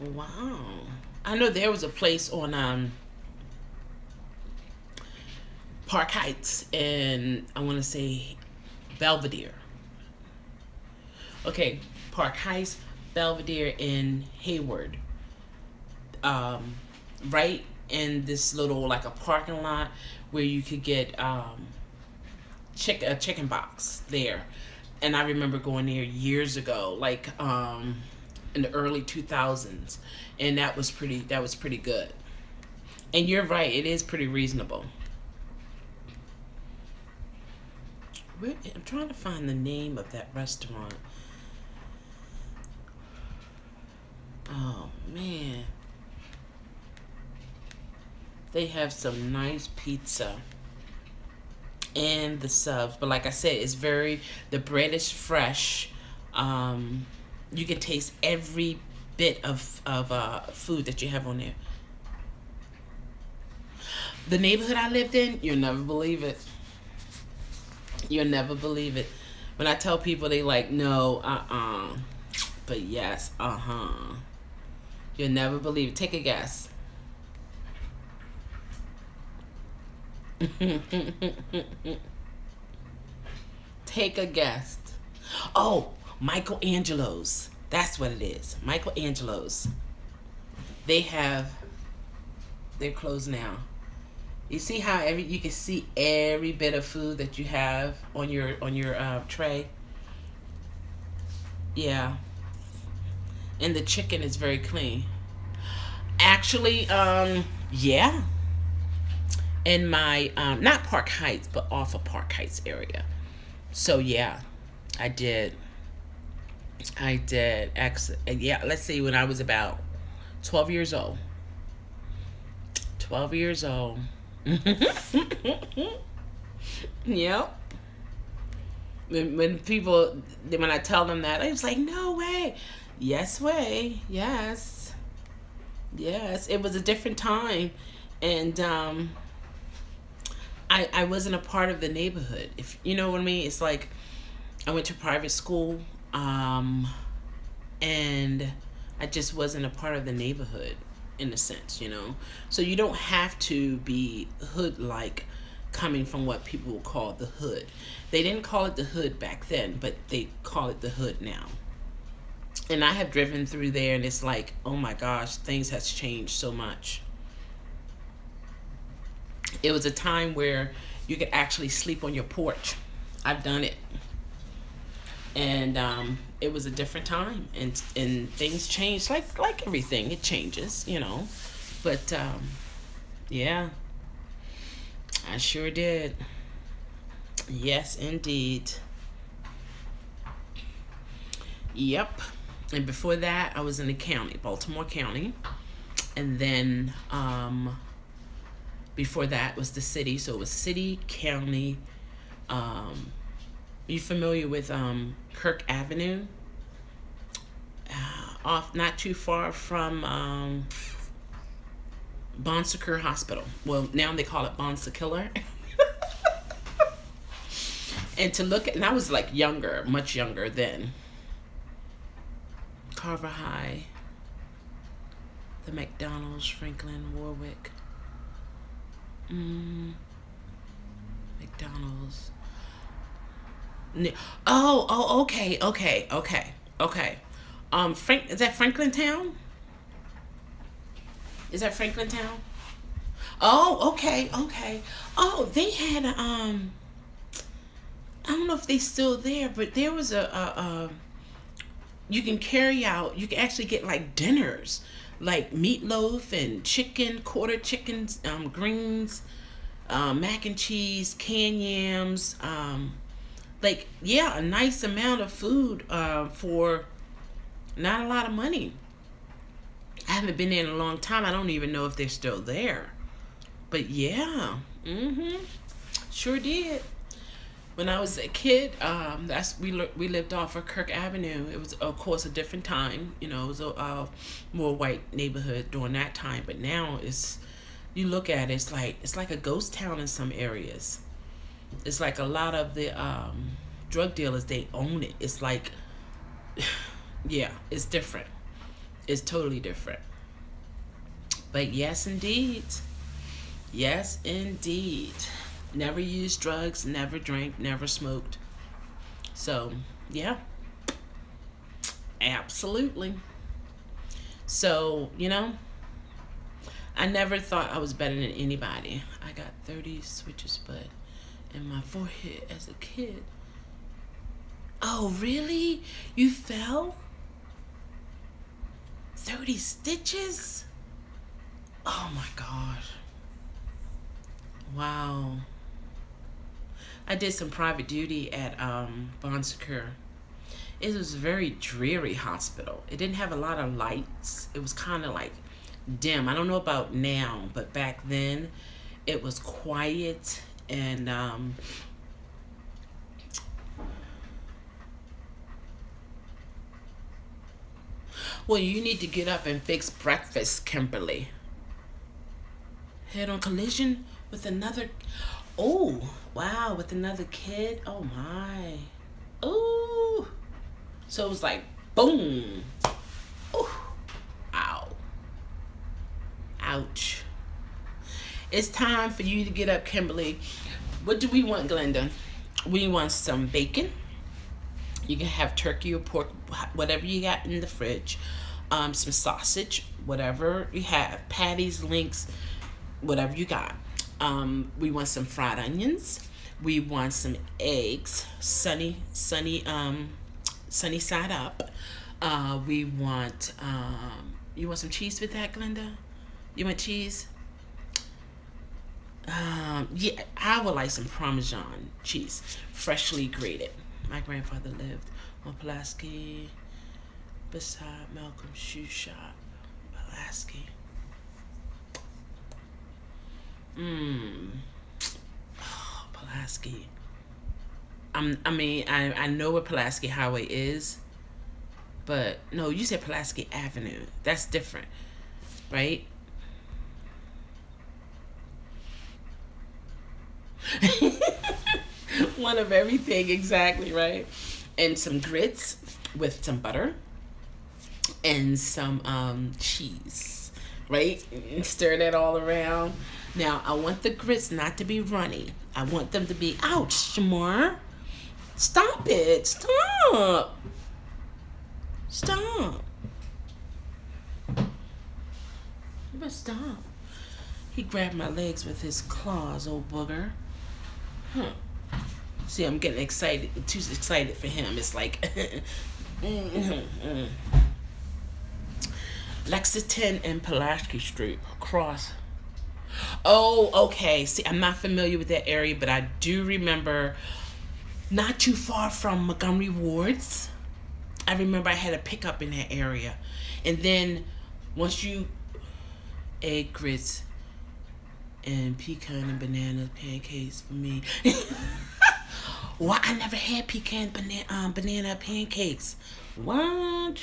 Wow. I know there was a place on Park Heights and I want to say Belvedere. Okay, Park Heights, Belvedere, in Hayward. Right in this little, like a parking lot where you could get a chicken box there. And I remember going there years ago, like in the early 2000s, and that was pretty good. And you're right, it is pretty reasonable. I'm trying to find the name of that restaurant. Oh man, they have some nice pizza and the subs, but like I said, it's the bread is fresh. You can taste every bit of food that you have on there. The neighborhood I lived in, you'll never believe it. You'll never believe it. When I tell people, they like, no, but yes, You'll never believe it. Take a guess. Take a guess. Oh, Michelangelo's. That's what it is. Michelangelo's. They're closed now. You see how you can see every bit of food that you have on your tray? Yeah. And the chicken is very clean. Actually, yeah. In my not Park Heights, but off of Park Heights area. So yeah, I did. Yeah, let's see, when I was about 12 years old. 12 years old. Yep. When I tell them that, I was like, no way. Yes way. Yes. It was a different time. And I wasn't a part of the neighborhood. If you know what I mean. It's like I went to private school, and I just wasn't a part of the neighborhood in a sense, you know. So you don't have to be hood-like coming from what people will call the hood. They didn't call it the hood back then, but they call it the hood now. And I have driven through there, and it's like, oh my gosh, things has changed so much. It was a time where you could actually sleep on your porch. I've done it. And it was a different time, and things changed, like everything, it changes, you know. But yeah, I sure did. Yes, indeed. Yep. And before that, I was in the county, Baltimore County, and then before that was the city. So it was city, county. You familiar with Kirk Avenue? Off not too far from Bon Secours Hospital. Well, now they call it Bon Secours. And to look at, and I was like younger, much younger then. Carver High, the McDonald's, Franklin, Warwick. McDonald's. Oh, okay. Is that Franklin Town? Is that Franklin Town? Oh, okay. Oh, they had a, I don't know if they still there, but there was a you can carry out, you can actually get like dinners, like meatloaf and chicken, quarter chickens, greens, mac and cheese, canned yams, like, yeah, a nice amount of food for not a lot of money. I haven't been there in a long time. I don't even know if they're still there. But yeah, sure did. When I was a kid, we lived off of Kirk Avenue. It was, of course, a different time. You know, it was a more white neighborhood during that time. But now you look at it, it's like a ghost town in some areas. It's like a lot of the drug dealers, they own it. It's like, yeah, it's different. It's totally different. But yes, indeed. Yes, indeed. Never used drugs, never drank, never smoked. So, yeah. Absolutely. So, you know, I never thought I was better than anybody. I got 30 switches, but in my forehead as a kid. Oh, really? You fell? 30 stitches? Oh my gosh. Wow. I did some private duty at Bon Secours. It was a very dreary hospital. It didn't have a lot of lights. It was kind of like dim. I don't know about now, but back then it was quiet. And well, you need to get up and fix breakfast, Kimberly. Head on collision with another. Oh, wow, with another kid. Oh my. Oh. So it was like boom. Oh. Ow. Ouch. It's time for you to get up, Kimberly. What do we want, Glenda? We want some bacon. You can have turkey or pork, whatever you got in the fridge. Some sausage, whatever you have. Patties, links, whatever you got. We want some fried onions. We want some eggs, sunny side up. We want you want some cheese with that, Glenda? You want cheese? Yeah, I would like some Parmesan cheese, freshly grated. My grandfather lived on Pulaski, beside Malcolm's shoe shop. Pulaski. Oh, Pulaski. I know where Pulaski Highway is, but no, you said Pulaski Avenue. That's different, right? One of everything, exactly, right? And some grits with some butter and some cheese, right? And stir that all around. Now, I want the grits not to be runny. I want them to be, ouch, Shamar. Stop it. Stop. Stop. You better stop. He grabbed my legs with his claws, old booger. See, I'm getting excited, too excited for him. It's like, Lexington and Pulaski Street, across. Oh, okay. See, I'm not familiar with that area, but I do remember not too far from Montgomery Wards. I remember I had a pickup in that area. And then once you, egg grits and pecan and banana pancakes for me. Well, I never had pecan banana pancakes. What?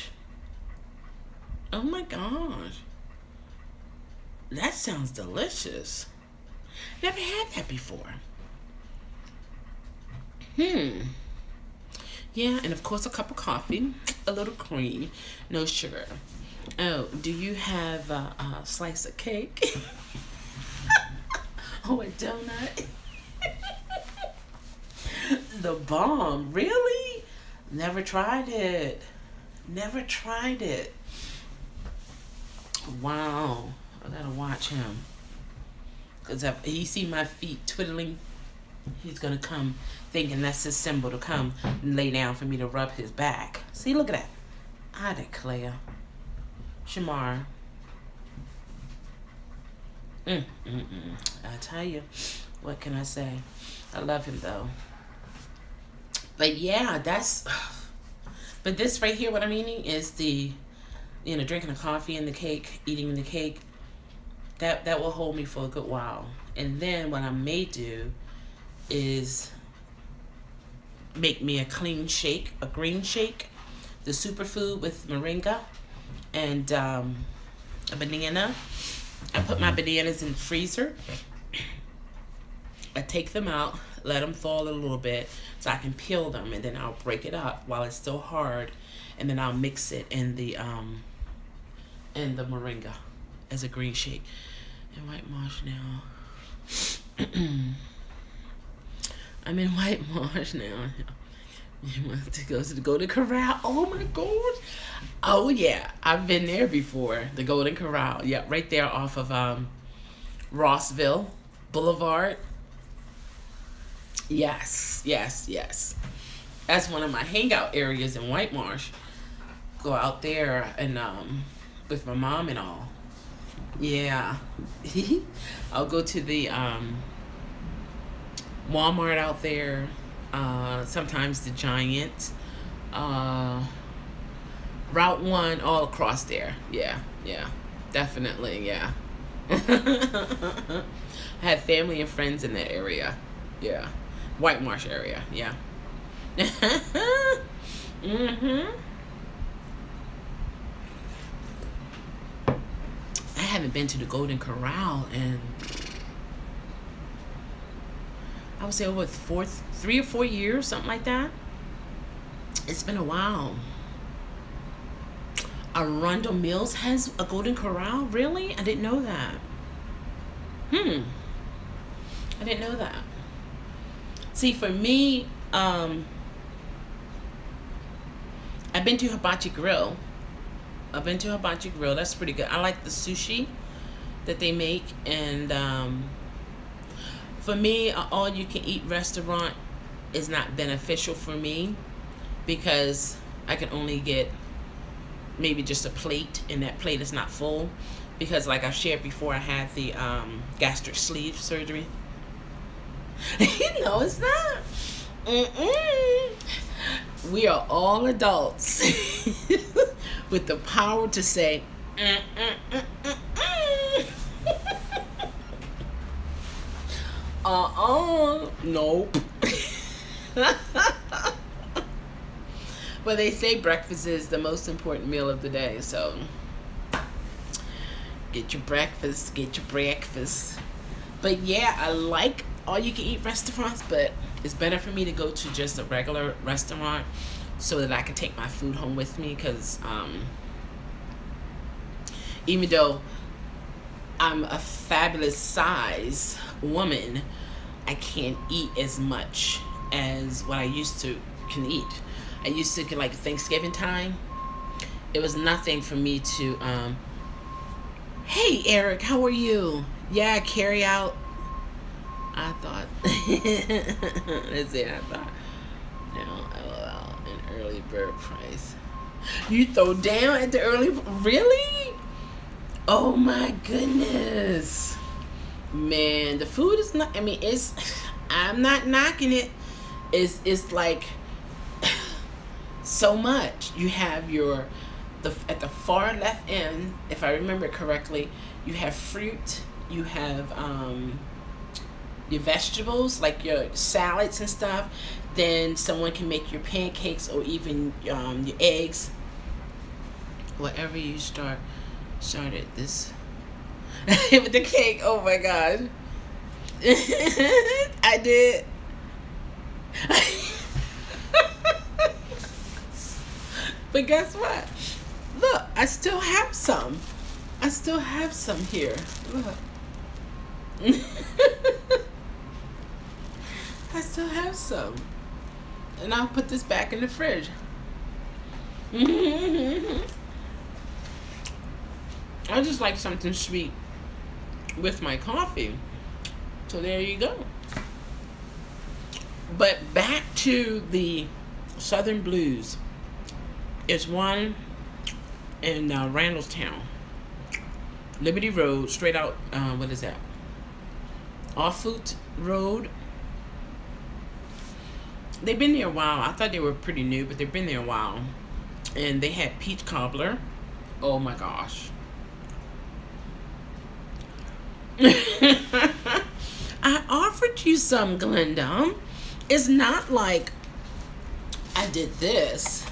Oh my gosh. That sounds delicious. Never had that before. Yeah, and of course a cup of coffee, a little cream, no sugar. Oh, do you have a slice of cake? Oh, a donut? The bomb, really? Never tried it. Never tried it. Wow, I gotta watch him. Cause if he see my feet twiddling, he's gonna come thinking that's his symbol to come and lay down for me to rub his back. See, look at that. I declare. Shamar. I tell you, what can I say? I love him though. But yeah, but this right here, what I'm eating is the, drinking the coffee and the cake, eating the cake. That will hold me for a good while. And then what I may do is make me a clean shake, a green shake, the superfood with moringa and a banana. I put my bananas in the freezer. I take them out, let them thaw a little bit so I can peel them, and then I'll break it up while it's still hard, and then I'll mix it in the moringa as a green shake. And White Marsh now. I'm in White Marsh now. You want to go to the Golden Corral? Oh my God. Oh yeah, I've been there before. The Golden Corral. Yeah, right there off of Rossville Boulevard. Yes, yes, yes. That's one of my hangout areas in White Marsh. Go out there and with my mom and all. Yeah. I'll go to the Walmart out there, sometimes the Giant, Route 1, all across there. Yeah, definitely, yeah. I had family and friends in that area. Yeah. White Marsh area, yeah. I haven't been to the Golden Corral in, I would say, over 3 or 4 years, something like that. It's been a while. Arundel Mills has a Golden Corral? Really? I didn't know that. I didn't know that. See, for me, I've been to Hibachi Grill. That's pretty good. I like the sushi that they make. And for me, an all-you-can-eat restaurant is not beneficial for me, because I can only get maybe just a plate, and that plate is not full, because like I shared before, I had the gastric sleeve surgery. No, it's not. We are all adults with the power to say nope. Well, they say breakfast is the most important meal of the day, so get your breakfast. But yeah, I like all-you-can-eat restaurants, but it's better for me to go to just a regular restaurant so that I can take my food home with me, because even though I'm a fabulous size woman, I can't eat as much as what I used to can eat. I used to, like Thanksgiving time, it was nothing for me to, hey Eric, how are you? Yeah, carry out. I thought, let's see, I thought, no, LOL, an early bird price. You throw down at the early, really? Oh my goodness. Man, the food is not, I mean, I'm not knocking it. It's like, so much. You have at the far left end, if I remember correctly, you have fruit, you have your vegetables, like your salads and stuff. Then someone can make your pancakes, or even your eggs. Whatever you started this with the cake. Oh my god. I did. But guess what? Look, I still have some. Here. Look. I still have some. And I'll put this back in the fridge. I just like something sweet with my coffee. So there you go. But back to the Southern Blues. It's one in Randallstown, Liberty Road, straight out, what is that? Offfoot Road. They've been there a while. I thought they were pretty new, but they've been there a while. And they had peach cobbler. Oh my gosh. I offered you some, Glenda. It's not like I did this,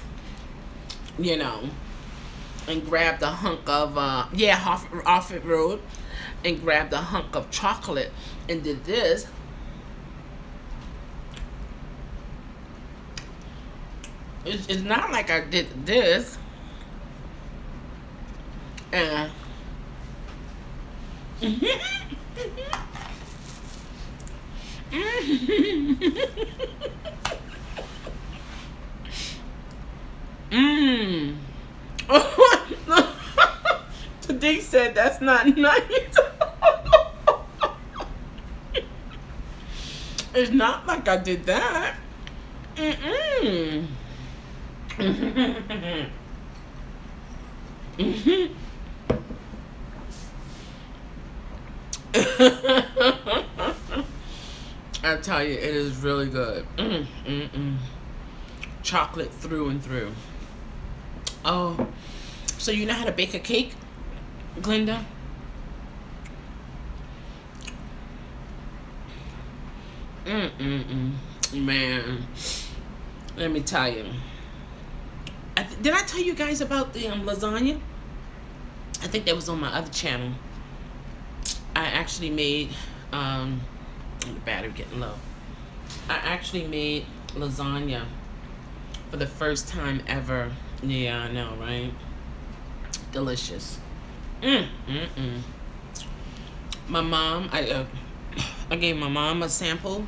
you know, and grabbed a hunk of, Offit Road, and grabbed a hunk of chocolate and did this. It's not like I did this. Today said that's not nice. It's not like I did that. I tell you, it is really good. Chocolate through and through. Oh, so you know how to bake a cake, Glenda? Man, let me tell you. Did I tell you guys about the lasagna? I think that was on my other channel. I actually made the battery getting low. I actually made lasagna for the first time ever. Yeah, I know, right? Delicious. My mom, I gave my mom a sample,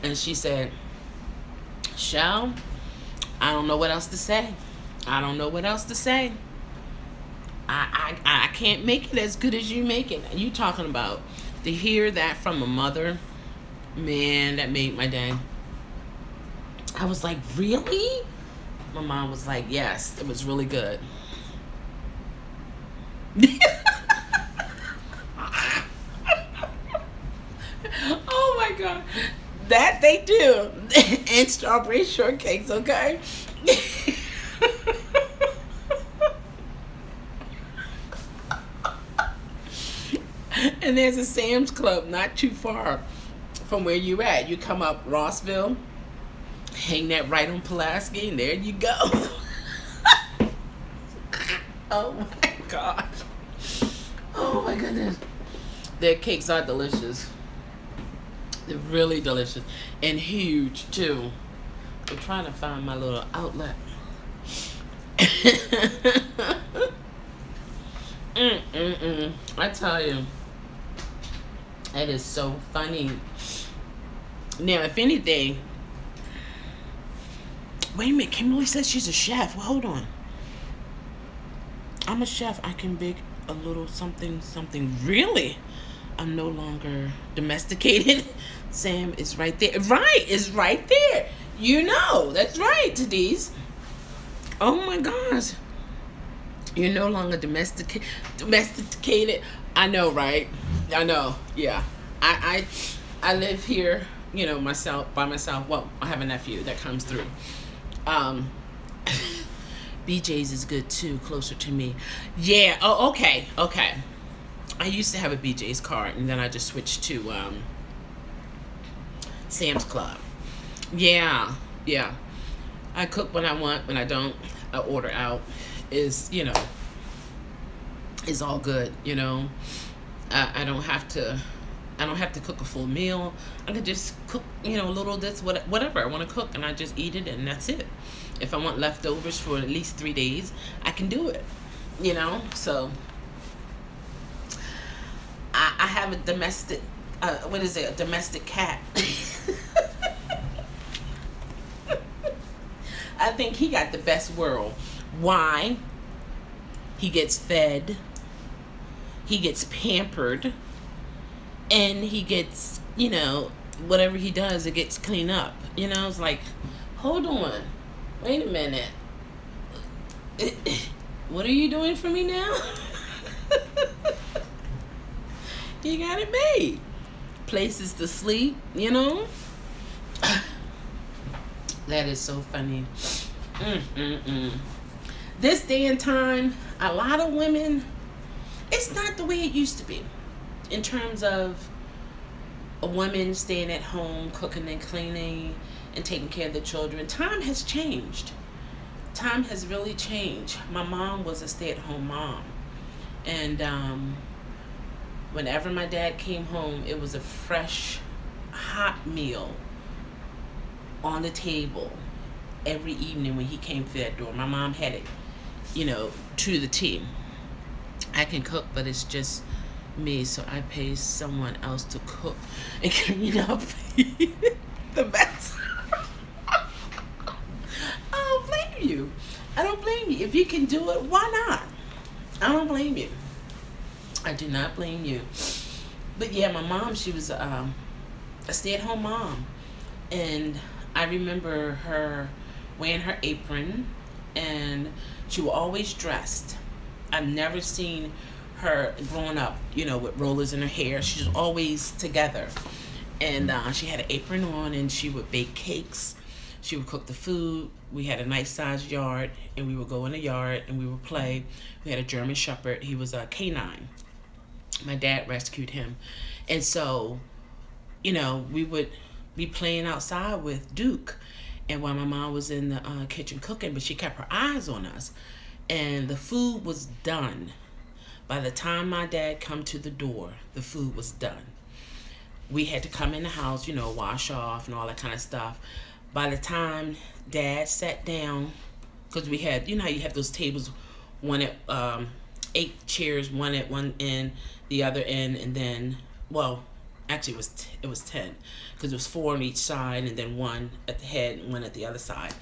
and she said, "Shell, I don't know what else to say. I don't know what else to say. I can't make it as good as you make it." And you talking about, to hear that from a mother, man, that made my day. I was like, really? My mom was like, yes, it was really good. Oh my God. That they do. And strawberry shortcakes, okay? And there's a Sam's Club not too far from where you at. You come up Rossville, hang that right on Pulaski, and there you go. Oh my gosh. Oh my goodness. Their cakes are delicious. They're really delicious. And huge too. I'm trying to find my little outlet. I tell you, that is so funny. Now, if anything, wait a minute, Kimberly says she's a chef. Well, hold on. I'm a chef. I can bake a little something. Really? I'm no longer domesticated. Sam is right there. Right, it's right there. You know, that's right, Tadise. Oh my gosh. You're no longer domesticated. I know, right? I know. Yeah. I live here, you know, by myself. Well, I have a nephew that comes through. BJ's is good too, closer to me. Yeah. Oh, okay. I used to have a BJ's card, and then I just switched to Sam's Club. Yeah. I cook when I want. When I don't, I order out. Is, you know, is all good. You know, I don't have to cook a full meal. I could just cook, you know, a little this, whatever I want to cook, and I just eat it, and that's it. If I want leftovers for at least 3 days, I can do it. You know, so I have a domestic, what is it? A domestic cat. I think he got the best world. Why? He gets fed, he gets pampered, and he gets, you know, whatever he does, it gets cleaned up. You know, it's like, hold on, wait a minute. What are you doing for me now? You got it made. Places to sleep, you know? That is so funny. This day and time, a lot of women, it's not the way it used to be. In terms of a woman staying at home, cooking and cleaning, and taking care of the children. Time has changed. Time has really changed. My mom was a stay-at-home mom. And whenever my dad came home, it was a fresh, hot meal on the table every evening when he came through that door. My mom had it, you know, to the T. I can cook, but it's just me, so I pay someone else to cook and clean up the mess. I don't blame you. I don't blame you. If you can do it, why not? I don't blame you. I do not blame you. But yeah, my mom, she was a stay-at-home mom, and I remember her wearing her apron, and she was always dressed. I've never seen her growing up, you know, with rollers in her hair. She was always together. And she had an apron on, and she would bake cakes. She would cook the food. We had a nice sized yard, and we would go in the yard and we would play. We had a German Shepherd. He was a canine. My dad rescued him. And so, you know, we would be playing outside with Duke, and while my mom was in the kitchen cooking, but she kept her eyes on us. And the food was done. By the time my dad come to the door, the food was done. We had to come in the house, you know, wash off and all that kind of stuff. By the time Dad sat down, because we had, you know how you have those tables, one at 8 chairs, one at one end, the other end, and then, well, actually it was 10, because it was 4 on each side, and then one at the head and one at the other side.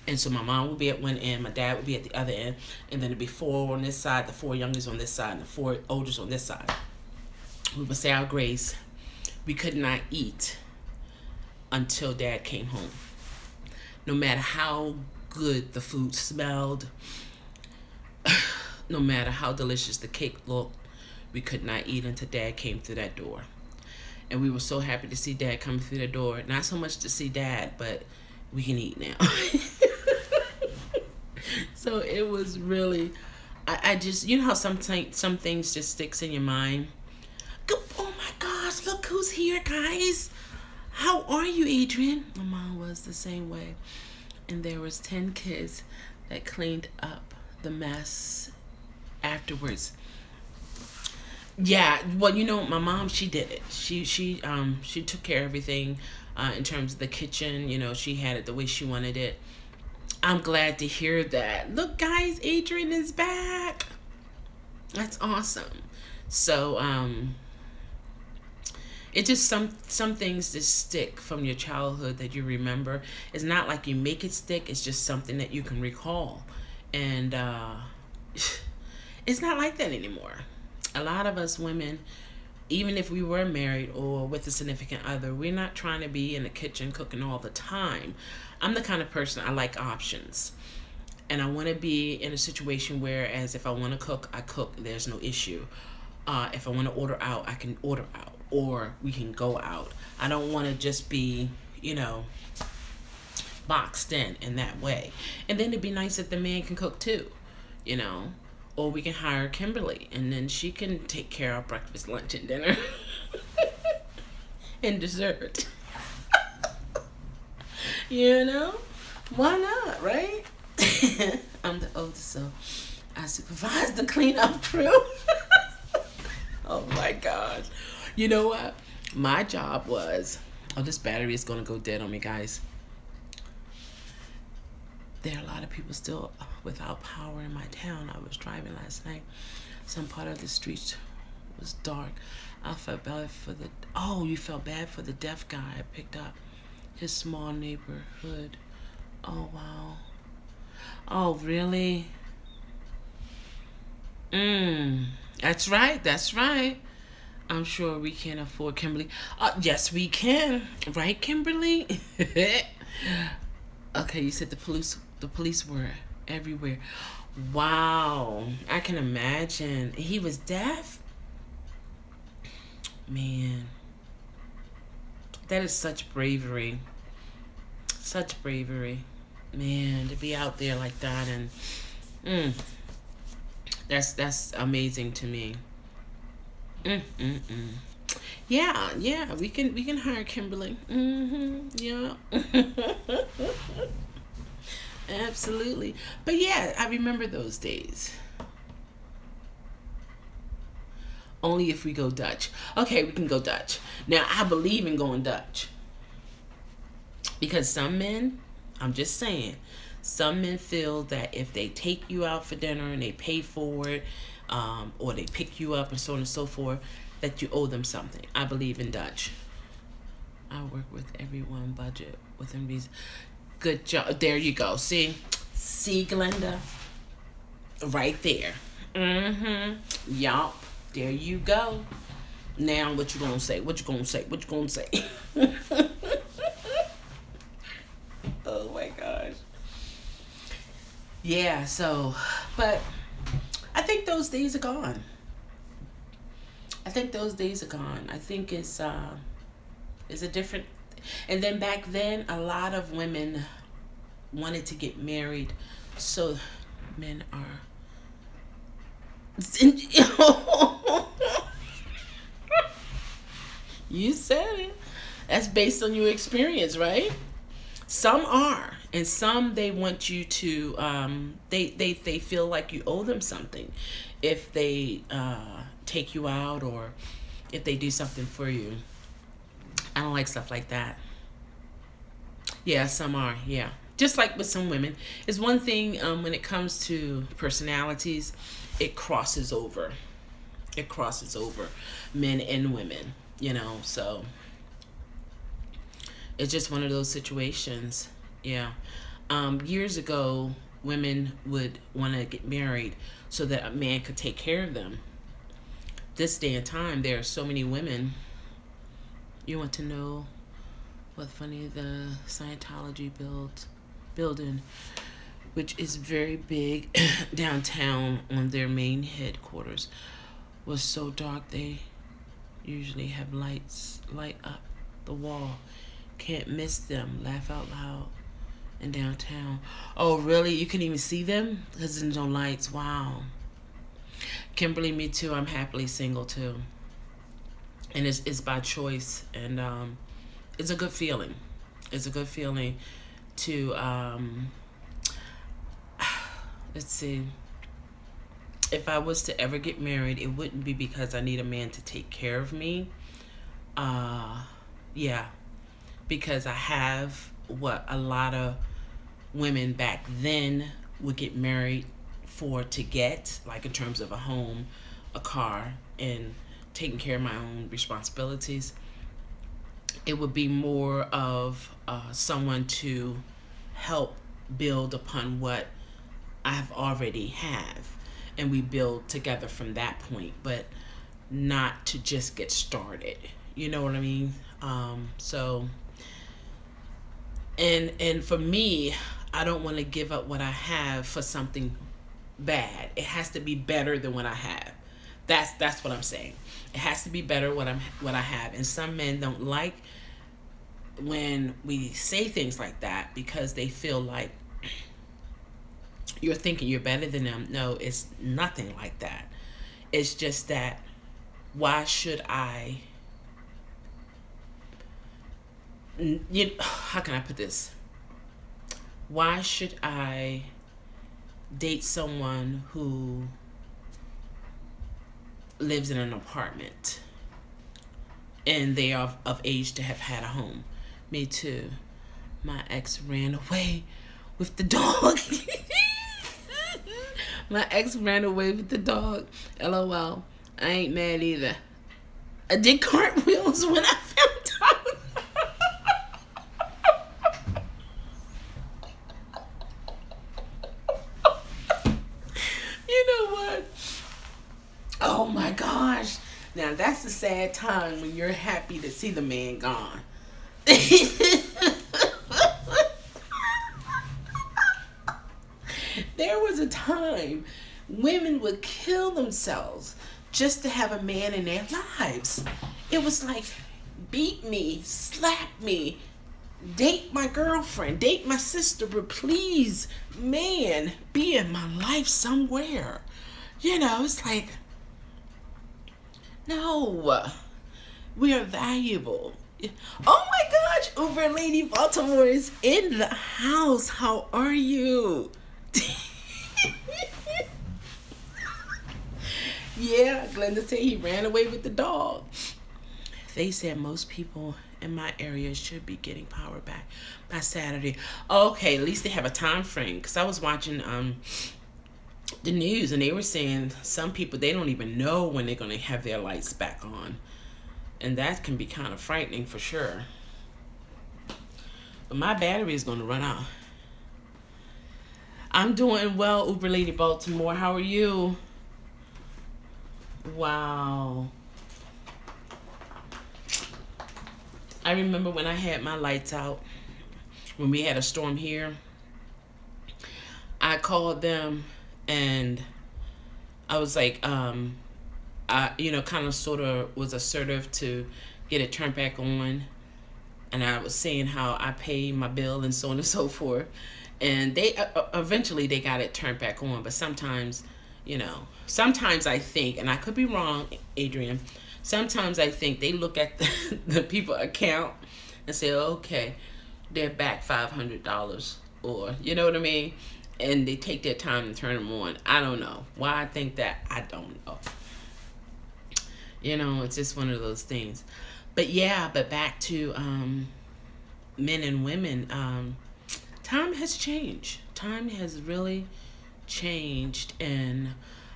And so my mom would be at one end, my dad would be at the other end, and then it'd be 4 on this side, the 4 youngest on this side, and the 4 oldest on this side. We would say our grace. We could not eat until Dad came home. No matter how good the food smelled, no matter how delicious the cake looked, we could not eat until Dad came through that door. And we were so happy to see Dad come through the door. Not so much to see Dad, but we can eat now. So it was really, I just, you know how some things just sticks in your mind? Oh my gosh, look who's here, guys. How are you, Adrian? My mom was the same way. And there was 10 kids that cleaned up the mess afterwards. Yeah, well, you know, my mom, she did it. She took care of everything in terms of the kitchen. You know, she had it the way she wanted it. I'm glad to hear that. Look, guys, Adrian is back. That's awesome. So, it just some things that stick from your childhood that you remember. It's not like you make it stick. It's just something that you can recall. And it's not like that anymore. A lot of us women, even if we were married or with a significant other, we're not trying to be in the kitchen cooking all the time. I'm the kind of person, I like options. And I want to be in a situation where, as if I want to cook, I cook. There's no issue. If I want to order out, I can order out. Or we can go out. I don't want to just be, you know, boxed in that way. And then it'd be nice if the man can cook too, you know. Or we can hire Kimberly, and then she can take care of breakfast, lunch, and dinner. And dessert. You know? Why not, right? I'm the oldest, so I supervise the cleanup crew. Oh my gosh. You know what? My job was, oh, this battery is going to go dead on me, guys. There are a lot of people still without power in my town. I was driving last night. Some part of the street was dark. I felt bad for the, oh, you felt bad for the deaf guy I picked up. His small neighborhood. Oh, wow. Oh, really? That's right. That's right. I'm sure we can afford Kimberly. Yes, we can. Right, Kimberly? Okay, you said the police were everywhere. Wow. I can imagine. He was deaf? Man. That is such bravery. Such bravery. Man, to be out there like that, and that's amazing to me. Yeah, we can hire Kimberly. Yeah. Absolutely. But yeah, I remember those days. Only if we go Dutch. Okay, we can go Dutch. Now, I believe in going Dutch. Because some men, I'm just saying, some men feel that if they take you out for dinner and they pay for it, or they pick you up and so on and so forth, that you owe them something. I believe in Dutch. I work with everyone, budget within reason. Good job. There you go. See, Glenda? Right there. Yup. There you go. Now, what you gonna say? What you gonna say? What you gonna say? Oh my gosh. Yeah, so, but I think those days are gone. I think those days are gone. I think it's, It's a different. And then back then, a lot of women wanted to get married, so men are. You said it. That's based on your experience, right? Some are, and some they want you to. They feel like you owe them something if they take you out or if they do something for you. I don't like stuff like that. Yeah, some are. Yeah, just like with some women. It's one thing when it comes to personalities, it crosses over. It crosses over men and women. You know, so it's just one of those situations. Yeah. Years ago, women would want to get married so that a man could take care of them. This day and time, there are so many women. You want to know what's funny? The Scientology building, which is very big downtown on their main headquarters, was so dark they usually have lights light up the wall. Can't miss them. Laugh out loud. In downtown. Oh, really? You can even see them because there's no lights. Wow. Kimberly, me too. I'm happily single too, and it's by choice, and it's a good feeling. It's a good feeling to let's see. If I was to ever get married, it wouldn't be because I need a man to take care of me. Yeah, because I have what a lot of women back then would get married for to get, like in terms of a home, a car, and taking care of my own responsibilities. It would be more of someone to help build upon what I've already have, and we build together from that point, but not to just get started. You know what I mean? So, and for me, I don't want to give up what I have for something bad. It has to be better than what I have. That's what I'm saying. It has to be better what I have. And some men don't like when we say things like that because they feel like you're thinking you're better than them. No, it's nothing like that. It's just that why should I, how can I put this? Why should I date someone who lives in an apartment and they are of age to have had a home? Me too. My ex ran away with the dog. My ex ran away with the dog. LOL. I ain't mad either. I did cartwheels when I found out. You know what? Oh my gosh. Now that's a sad time when you're happy to see the man gone. There was a time women would kill themselves just to have a man in their lives. It was like, beat me, slap me, date my girlfriend, date my sister, but please, man, be in my life somewhere. You know, it's like, no, we are valuable. Oh my gosh, Uber Lady Baltimore is in the house. How are you? Yeah, Glenda said he ran away with the dog. They said most people in my area should be getting power back by Saturday. Okay, at least they have a time frame. Because I was watching the news and they were saying some people, they don't even know when they're going to have their lights back on. And that can be kind of frightening for sure. But my battery is going to run out. I'm doing well, Uber Lady Baltimore. How are you? Wow. I remember when I had my lights out, when we had a storm here, I called them and I was like, I, kind of sort of was assertive to get it turned back on. and I was saying how I pay my bill and so on and so forth. And they eventually they got it turned back on. But sometimes, you know, sometimes I think, and I could be wrong, Adrian, sometimes I think they look at the people account and say, okay, they're back $500, or you know what I mean, and they take their time to turn them on. I don't know why I think that. I don't know. You know, it's just one of those things. But yeah, but back to men and women. Time has changed. Time has really changed, and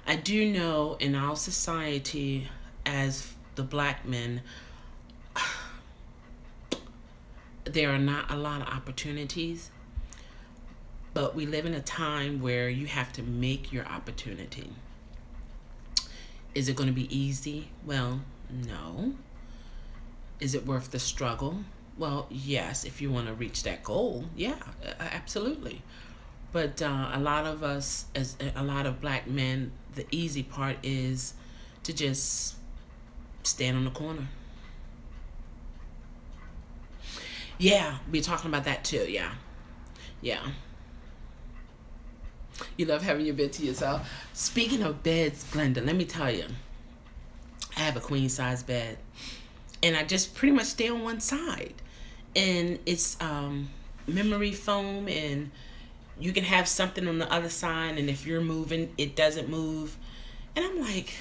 I do know in our society, as the black men, there are not a lot of opportunities, but we live in a time where you have to make your opportunity. Is it going to be easy? Well, no. Is it worth the struggle? Well, yes, if you want to reach that goal, yeah, absolutely. But a lot of us, as a lot of black men, the easy part is to just stand on the corner. Yeah, we're talking about that too. Yeah. You love having your bed to yourself. Speaking of beds, Glenda, let me tell you, I have a queen size bed, and I just pretty much stay on one side. And it's memory foam, and you can have something on the other side, and if you're moving, it doesn't move. And I'm like,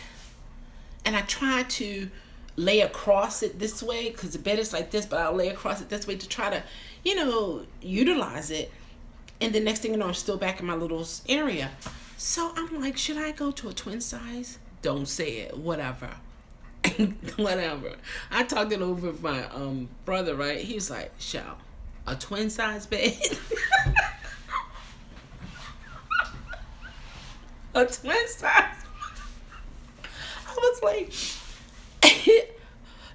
and I try to lay across it this way because the bed is like this, but I'll lay across it this way to try to, you know, utilize it. And the next thing you know, I'm still back in my little area. So I'm like, should I go to a twin size? Don't say it. Whatever. Whatever. I talked it over with my brother, right? He's like, Shell, a twin size bed? A twin size? I was like,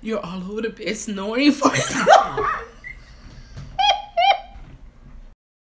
you're all over the bed snoring for yourself.